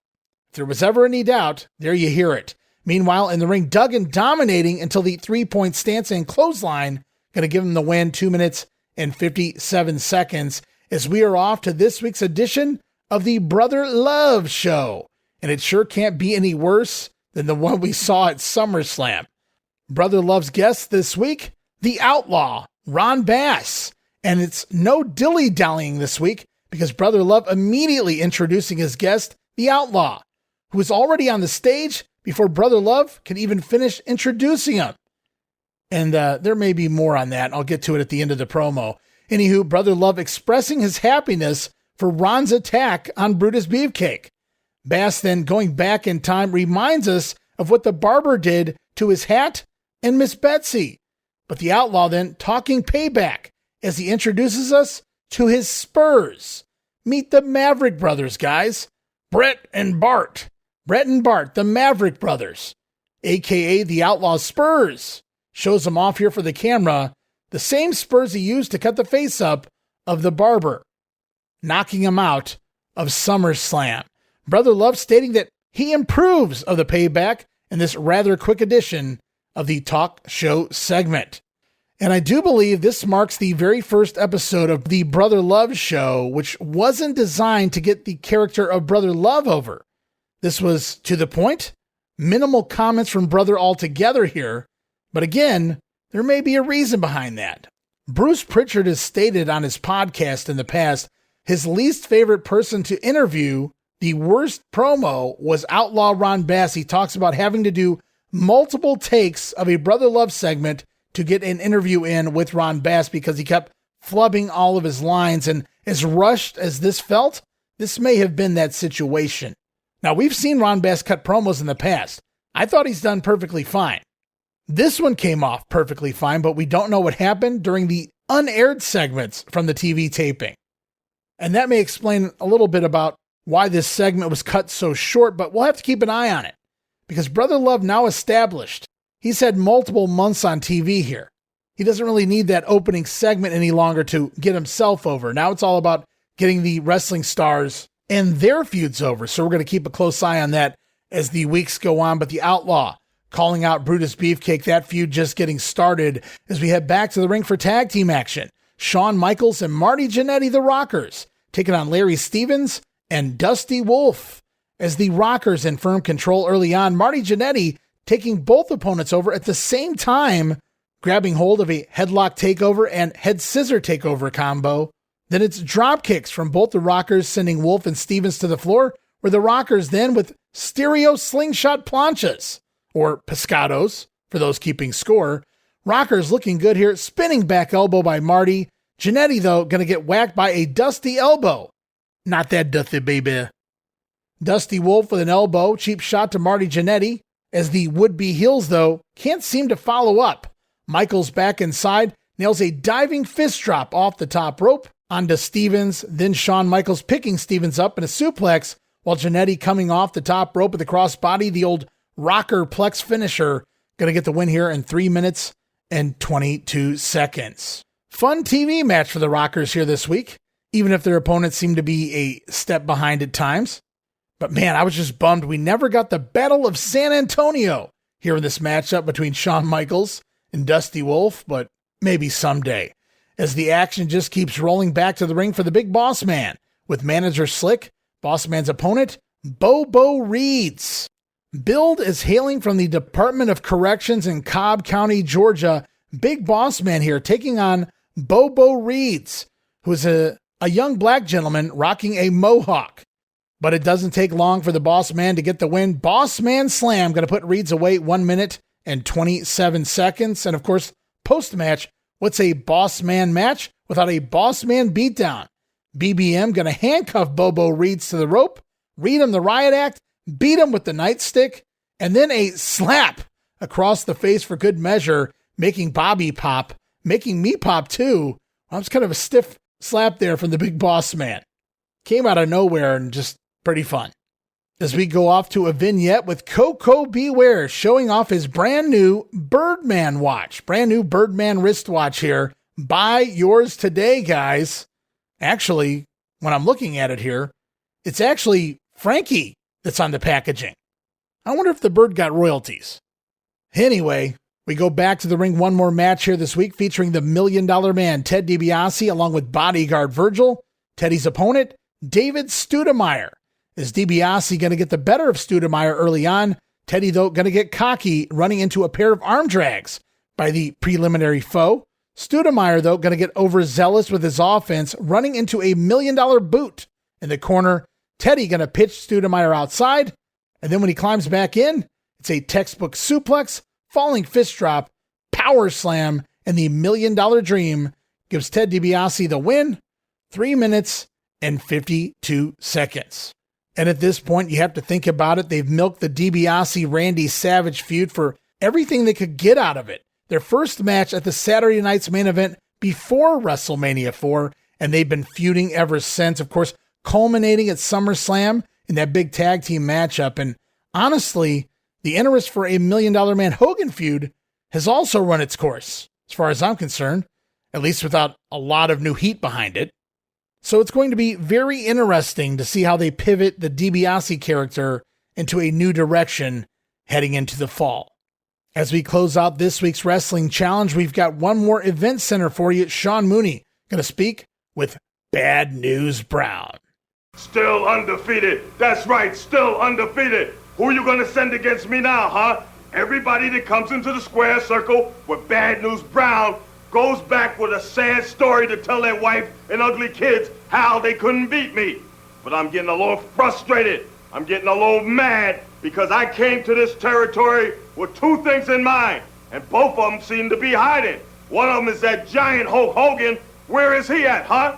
if there was ever any doubt, there you hear it. Meanwhile, in the ring, Duggan dominating until the 3-point stance and clothesline, going to give him the win, 2 minutes and 57 seconds, as we are off to this week's edition of the Brother Love Show. And it sure can't be any worse than the one we saw at SummerSlam. Brother Love's guest this week, the Outlaw Ron Bass. And it's no dilly-dallying this week because Brother Love immediately introducing his guest, the Outlaw, who is already on the stage before Brother Love can even finish introducing him. And there may be more on that. I'll get to it at the end of the promo. Anywho, Brother Love expressing his happiness for Ron's attack on Brutus Beefcake. Bass then, going back in time, reminds us of what the barber did to his hat and Miss Betsy. But the Outlaw then talking payback as he introduces us to his Spurs. Meet the Maverick Brothers, guys. Brett and Bart. Brett and Bart, the Maverick Brothers, a.k.a. the Outlaw Spurs. shows him off here for the camera, the same spurs he used to cut the face up of the barber, knocking him out of SummerSlam. Brother Love stating that he improves of the payback in this rather quick edition of the talk show segment. And I do believe this marks the very first episode of the Brother Love show, which wasn't designed to get the character of Brother Love over. This was to the point, minimal comments from Brother altogether here, but again, there may be a reason behind that. Bruce Pritchard has stated on his podcast in the past, his least favorite person to interview, the worst promo, was Outlaw Ron Bass. He talks about having to do multiple takes of a Brother Love segment to get an interview in with Ron Bass because he kept flubbing all of his lines. And as rushed as this felt, this may have been that situation. Now, we've seen Ron Bass cut promos in the past. I thought he's done perfectly fine. This one came off perfectly fine, but we don't know what happened during the unaired segments from the TV taping. And that may explain a little bit about why this segment was cut so short, but we'll have to keep an eye on it because Brother Love now established. He's had multiple months on TV here. He doesn't really need that opening segment any longer to get himself over. Now it's all about getting the wrestling stars and their feuds over. So we're going to keep a close eye on that as the weeks go on. But the Outlaw calling out Brutus Beefcake, that feud just getting started as we head back to the ring for tag team action. Shawn Michaels and Marty Jannetty, the Rockers, taking on Larry Stevens and Dusty Wolf. As the Rockers in firm control early on, Marty Jannetty taking both opponents over at the same time, grabbing hold of a headlock takeover and head scissor takeover combo. Then it's drop kicks from both the Rockers, sending Wolf and Stevens to the floor, where the Rockers then with stereo slingshot planchas, or pescados, for those keeping score. Rockers looking good here, spinning back elbow by Marty. Jannetty, though, going to get whacked by a Dusty elbow. Not that Dusty, baby. Dusty Wolf with an elbow, cheap shot to Marty Jannetty, as the would-be heels, though, can't seem to follow up. Michaels back inside, nails a diving fist drop off the top rope onto Stevens, then Shawn Michaels picking Stevens up in a suplex, while Jannetty coming off the top rope with the crossbody, the old rocker plex finisher, going to get the win here in 3 minutes and 22 seconds. Fun TV match for the Rockers here this week, even if their opponents seem to be a step behind at times. But man, I was just bummed we never got the Battle of San Antonio here in this matchup between Shawn Michaels and Dusty Wolf, but maybe someday. As the action just keeps rolling back to the ring for the Big Boss Man, with manager Slick, Boss Man's opponent, Bobo Reeds. Billed as hailing from the Department of Corrections in Cobb County, Georgia, Big Boss Man here taking on Bobo Reeds, who is a young black gentleman rocking a mohawk. But it doesn't take long for the Boss Man to get the win. Boss Man Slam going to put Reeds away 1 minute and 27 seconds. And of course, post-match, what's a Boss Man match without a Boss Man beatdown? BBM going to handcuff Bobo Reeds to the rope, read him the riot act, beat him with the nightstick, and then a slap across the face for good measure, making Bobby pop, making me pop too. That was kind of a stiff slap there from the Big Boss Man. Came out of nowhere and just pretty fun. As we go off to a vignette with Coco Beware showing off his brand new Birdman watch. Brand new Birdman wristwatch here. Buy yours today, guys. Actually, when I'm looking at it here, it's actually Frankie that's on the packaging. I wonder if the bird got royalties. Anyway, we go back to the ring. One more match here this week featuring the $1 Million Man, Ted DiBiase, along with bodyguard Virgil. Teddy's opponent, David Studemeyer. Is DiBiase going to get the better of Studemeyer early on? Teddy, though, going to get cocky, running into a pair of arm drags by the preliminary foe. Studemeyer, though, going to get overzealous with his offense, running into a $1 million boot in the corner. Teddy going to pitch Studemeyer outside, and then when he climbs back in, it's a textbook suplex, falling fist drop, power slam, and the $1 Million Dream gives Ted DiBiase the win, 3 minutes and 52 seconds. And at this point, you have to think about it. They've milked the DiBiase Randy Savage feud for everything they could get out of it. Their first match at the Saturday night's main event before WrestleMania 4, and they've been feuding ever since, of course, culminating at SummerSlam in that big tag team matchup. And honestly, the interest for a $1 Million Man Hogan feud has also run its course, as far as I'm concerned, at least without a lot of new heat behind it. So it's going to be very interesting to see how they pivot the DiBiase character into a new direction heading into the fall. As we close out this week's Wrestling Challenge, we've got one more event center for you. Sean Mooney going to speak with Bad News Brown. Still undefeated. That's right, still undefeated. Who are you going to send against me now, huh? Everybody that comes into the square circle with Bad News Brown goes back with a sad story to tell their wife and ugly kids how they couldn't beat me. But I'm getting a little frustrated. I'm getting a little mad because I came to this territory with two things in mind, and both of them seem to be hiding. One of them is that giant Hulk Hogan. Where is he at, huh?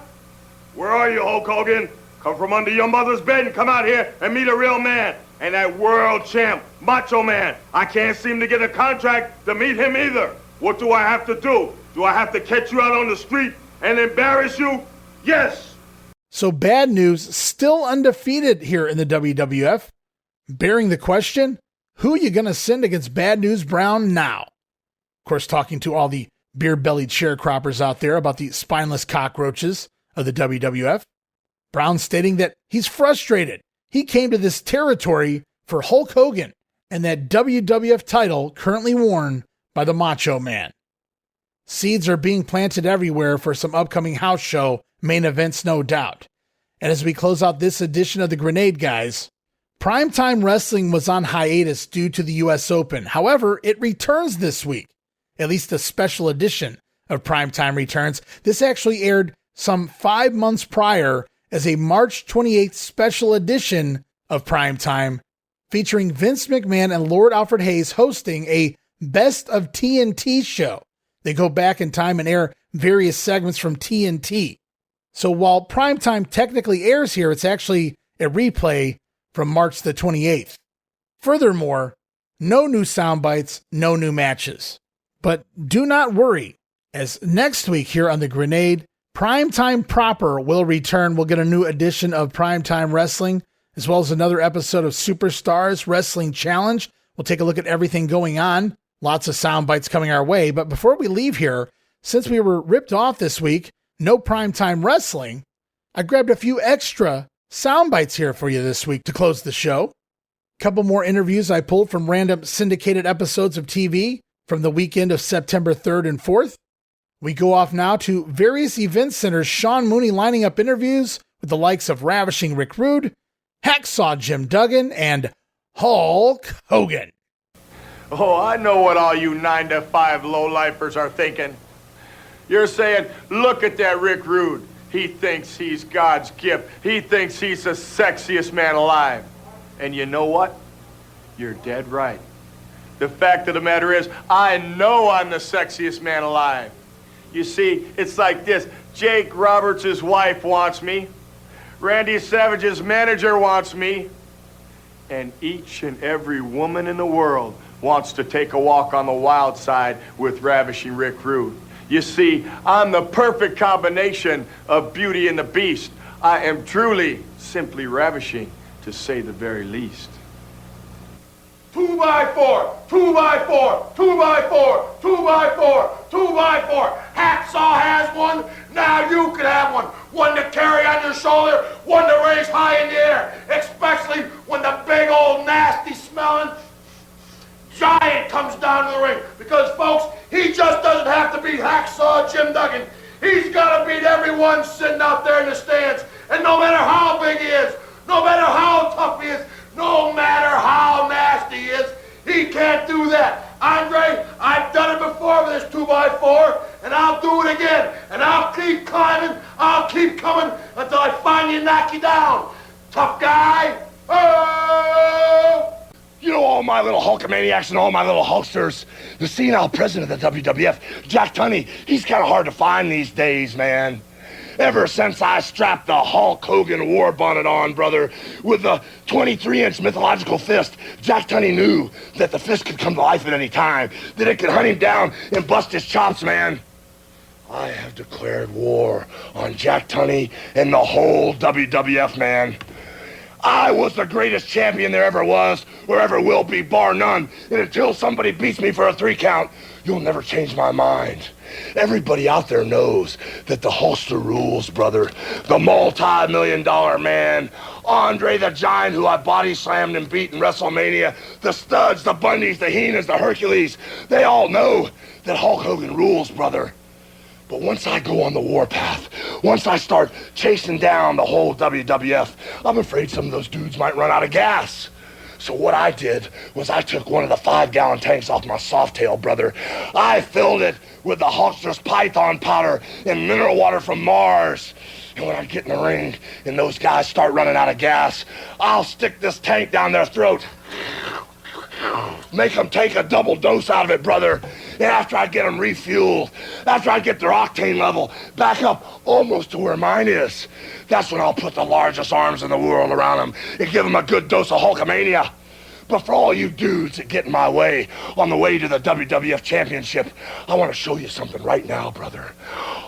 Where are you, Hulk Hogan? Come from under your mother's bed and come out here and meet a real man. And that world champ, Macho Man, I can't seem to get a contract to meet him either. What do I have to do? Do I have to catch you out on the street and embarrass you? Yes. So Bad News still undefeated here in the WWF. Bearing the question, who are you going to send against Bad News Brown now? Of course, talking to all the beer-bellied sharecroppers out there about the spineless cockroaches of the WWF. Brown stating that he's frustrated. He came to this territory for Hulk Hogan and that WWF title currently worn by the Macho Man. Seeds are being planted everywhere for some upcoming house show main events, no doubt. And as we close out this edition of the Grenade Guys, Primetime Wrestling was on hiatus due to the US Open. However, it returns this week. At least a special edition of Primetime returns. This actually aired some 5 months prior as a March 28th special edition of Primetime, featuring Vince McMahon and Lord Alfred Hayes hosting a Best of TNT show. They go back in time and air various segments from TNT. So while Primetime technically airs here, it's actually a replay from March the 28th. Furthermore, no new sound bites, no new matches. But do not worry, as next week here on The Grenade, Primetime proper will return. We'll get a new edition of Primetime Wrestling, as well as another episode of Superstars Wrestling Challenge. We'll take a look at everything going on. Lots of sound bites coming our way. But before we leave here, since we were ripped off this week, no Primetime Wrestling, I grabbed a few extra sound bites here for you this week to close the show. A couple more interviews I pulled from random syndicated episodes of TV from the weekend of September 3rd and 4th. We go off now to various event centers. Sean Mooney lining up interviews with the likes of Ravishing Rick Rude, Hacksaw Jim Duggan, and Hulk Hogan. Oh, I know what all you 9-to-5 low-lifers are thinking. You're saying, look at that Rick Rude. He thinks he's God's gift. He thinks he's the sexiest man alive. And you know what? You're dead right. The fact of the matter is, I know I'm the sexiest man alive. You see, it's like this. Jake Roberts' wife wants me. Randy Savage's manager wants me. And each and every woman in the world wants to take a walk on the wild side with Ravishing Rick Rude. You see, I'm the perfect combination of Beauty and the Beast. I am truly, simply ravishing, to say the very least. 2x4, 2x4, 2x4, 2x4, 2x4. Hacksaw has one, now you can have one. One to carry on your shoulder, one to raise high in the air. Especially when the big old nasty smelling giant comes down to the ring. Because folks, he just doesn't have to beat Hacksaw Jim Duggan. He's got to beat everyone sitting out there in the stands. And no matter how big he is, no matter how tough he is, no matter how nasty he is, he can't do that. Andre, I've done it before with this 2x4, and I'll do it again. And I'll keep climbing, I'll keep coming until I finally knock you down. Tough guy. Oh! You know, all my little Hulkamaniacs and all my little Hulksters, the senile president of the WWF, Jack Tunney, he's kind of hard to find these days, man. Ever since I strapped the Hulk Hogan war bonnet on, brother, with the 23-inch mythological fist, Jack Tunney knew that the fist could come to life at any time, that it could hunt him down and bust his chops, man. I have declared war on Jack Tunney and the whole WWF, man. I was the greatest champion there ever was, or ever will be, bar none. And until somebody beats me for a 3 count, you'll never change my mind. Everybody out there knows that the Hulkster rules, brother. The multi-million-dollar man, Andre the Giant, who I body slammed and beat in WrestleMania, the Studs, the Bundys, the Heenans, the Hercules, they all know that Hulk Hogan rules, brother. But once I go on the warpath, once I start chasing down the whole WWF, I'm afraid some of those dudes might run out of gas. So what I did was I took one of the 5-gallon tanks off my Softail, brother. I filled it with the Hulkster's Python powder and mineral water from Mars. And when I get in the ring and those guys start running out of gas, I'll stick this tank down their throat. Make them take a double dose out of it, brother. And after I get them refueled, after I get their octane level back up almost to where mine is, that's when I'll put the largest arms in the world around them and give them a good dose of Hulkamania. But for all you dudes that get in my way on the way to the WWF Championship, I want to show you something right now, brother.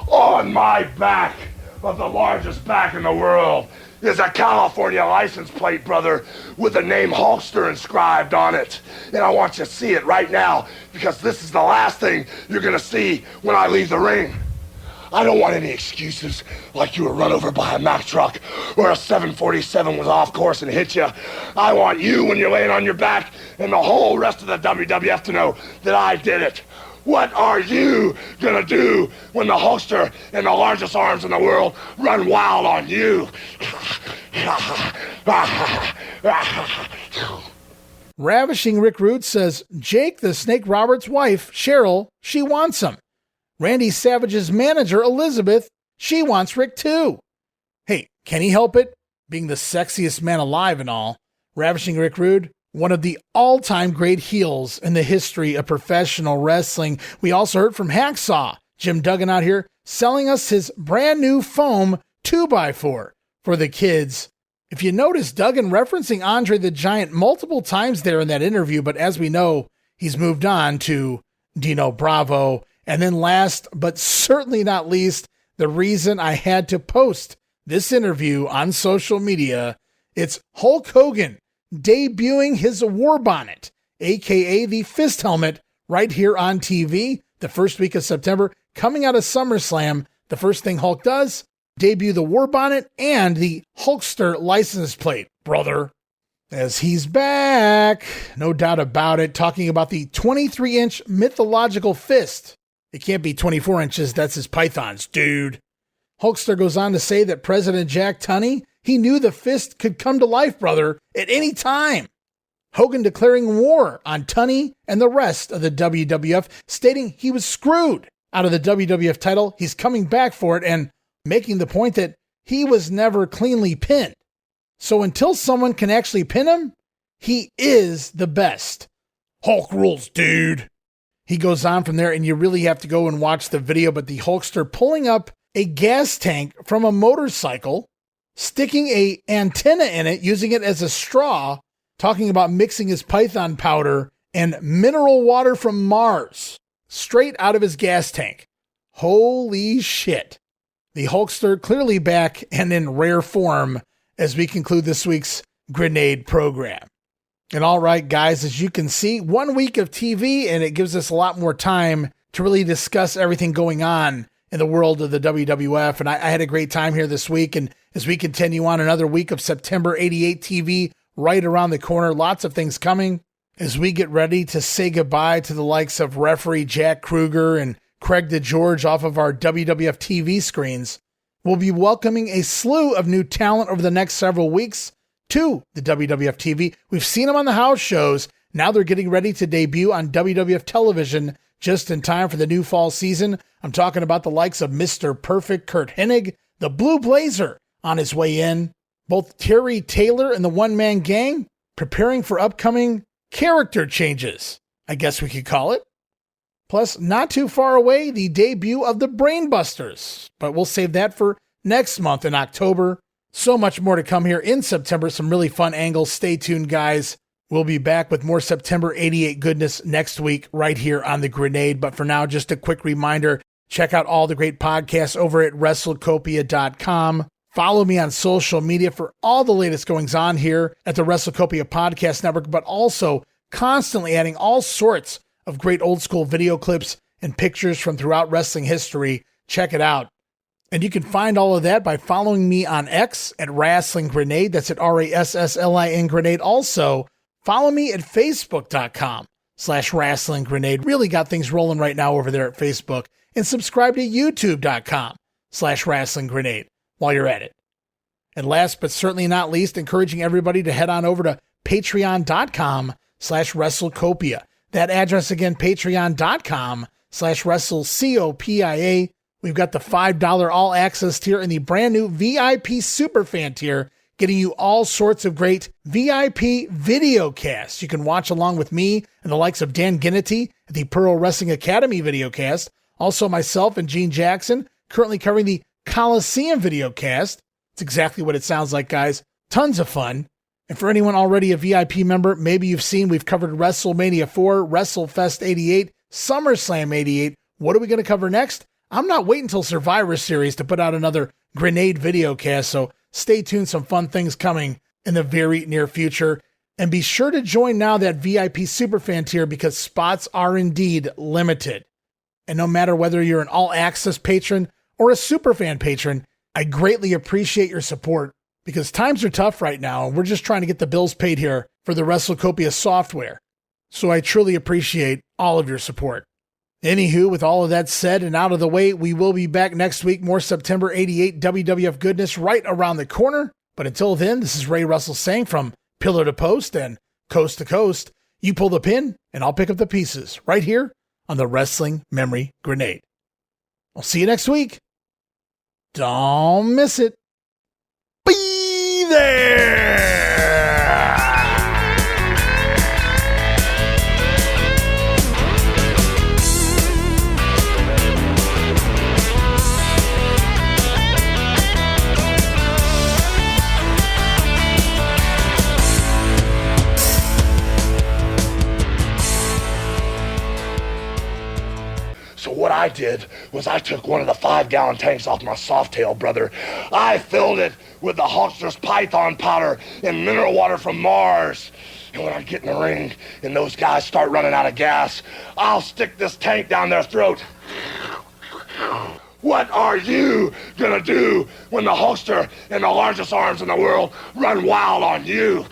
On my back of the largest back in the world is a California license plate, brother, with the name Hulkster inscribed on it. And I want you to see it right now, because this is the last thing you're gonna see when I leave the ring. I don't want any excuses like you were run over by a Mack truck or a 747 was off course and hit you. I want you, when you're laying on your back, and the whole rest of the WWF to know that I did it. What are you gonna do when the Hulkster and the largest arms in the world run wild on you? Ravishing Rick Root says, Jake, the Snake Roberts' wife, Cheryl, she wants him. Randy Savage's manager, Elizabeth, she wants Rick too. Hey, can he help it? Being the sexiest man alive and all. Ravishing Rick Rude, one of the all-time great heels in the history of professional wrestling. We also heard from Hacksaw, Jim Duggan out here, selling us his brand new foam 2x4 for the kids. If you notice, Duggan referencing Andre the Giant multiple times there in that interview, but as we know, he's moved on to Dino Bravo. And then last, but certainly not least, the reason I had to post this interview on social media, it's Hulk Hogan debuting his war bonnet, aka the fist helmet, right here on TV the first week of September. Coming out of SummerSlam, the first thing Hulk does, debut the war bonnet and the Hulkster license plate, brother. As he's back, no doubt about it, talking about the 23-inch mythological fist. It can't be 24 inches, that's his pythons, dude. Hulkster goes on to say that President Jack Tunney, he knew the fist could come to life, brother, at any time. Hogan declaring war on Tunney and the rest of the WWF, stating he was screwed out of the WWF title. He's coming back for it and making the point that he was never cleanly pinned. So until someone can actually pin him, he is the best. Hulk rules, dude. He goes on from there, and you really have to go and watch the video, but the Hulkster pulling up a gas tank from a motorcycle, sticking a antenna in it, using it as a straw, talking about mixing his python powder and mineral water from Mars straight out of his gas tank. Holy shit. The Hulkster clearly back and in rare form as we conclude this week's Grenade program. And all right, guys, as you can see, 1 week of TV, and it gives us a lot more time to really discuss everything going on in the world of the WWF. And I had a great time here this week. And as we continue on another week of September 88 TV right around the corner, lots of things coming as we get ready to say goodbye to the likes of referee Jack Kruger and Craig DeGeorge off of our WWF TV screens. We'll be welcoming a slew of new talent over the next several weeks to the WWF TV. We've seen them on the house shows. Now they're getting ready to debut on WWF television just in time for the new fall season. I'm talking about the likes of Mr. Perfect Kurt Hennig, the Blue Blazer on his way in, both Terry Taylor and the One Man Gang preparing for upcoming character changes, I guess we could call it. Plus, not too far away, the debut of the Brainbusters, but we'll save that for next month in October. So much more to come here in September. Some really fun angles. Stay tuned, guys. We'll be back with more September 88 goodness next week right here on The Grenade. But for now, just a quick reminder, check out all the great podcasts over at WrestleCopia.com. Follow me on social media for all the latest goings on here at the WrestleCopia Podcast Network, but also constantly adding all sorts of great old school video clips and pictures from throughout wrestling history. Check it out. And you can find all of that by following me on X at Wrestling Grenade. That's at RASSLIN Grenade. Also, follow me at Facebook.com/Wrestling Grenade. Really got things rolling right now over there at Facebook. And subscribe to YouTube.com/Wrestling Grenade while you're at it. And last but certainly not least, encouraging everybody to head on over to Patreon.com/WrestleCopia. That address again, Patreon.com/WrestleCopia. We've got the $5 all access tier and the brand new VIP Superfan tier, getting you all sorts of great VIP video casts. You can watch along with me and the likes of Dan Ginnity at the Pro Wrestling Academy videocast. Also myself and Gene Jackson, currently covering the Coliseum videocast. It's exactly what it sounds like, guys. Tons of fun. And for anyone already a VIP member, maybe you've seen we've covered WrestleMania 4, WrestleFest 88, SummerSlam 88. What are we going to cover next? I'm not waiting until Survivor Series to put out another Grenade videocast, so stay tuned. Some fun things coming in the very near future. And be sure to join now that VIP Superfan tier because spots are indeed limited. And no matter whether you're an all-access patron or a Superfan patron, I greatly appreciate your support because times are tough right now and we're just trying to get the bills paid here for the WrestleCopia software. So I truly appreciate all of your support. Anywho, with all of that said and out of the way, we will be back next week. More September 88 WWF goodness right around the corner. But until then, this is Ray Russell saying from pillar to post and coast to coast, you pull the pin and I'll pick up the pieces right here on the Wrestling Memory Grenade. I'll see you next week. Don't miss it. Be there! So what I did was I took one of the 5-gallon tanks off my Softail brother. I filled it with the Hulkster's Python powder and mineral water from Mars. And when I get in the ring and those guys start running out of gas, I'll stick this tank down their throat. What are you gonna do when the Hulkster and the largest arms in the world run wild on you?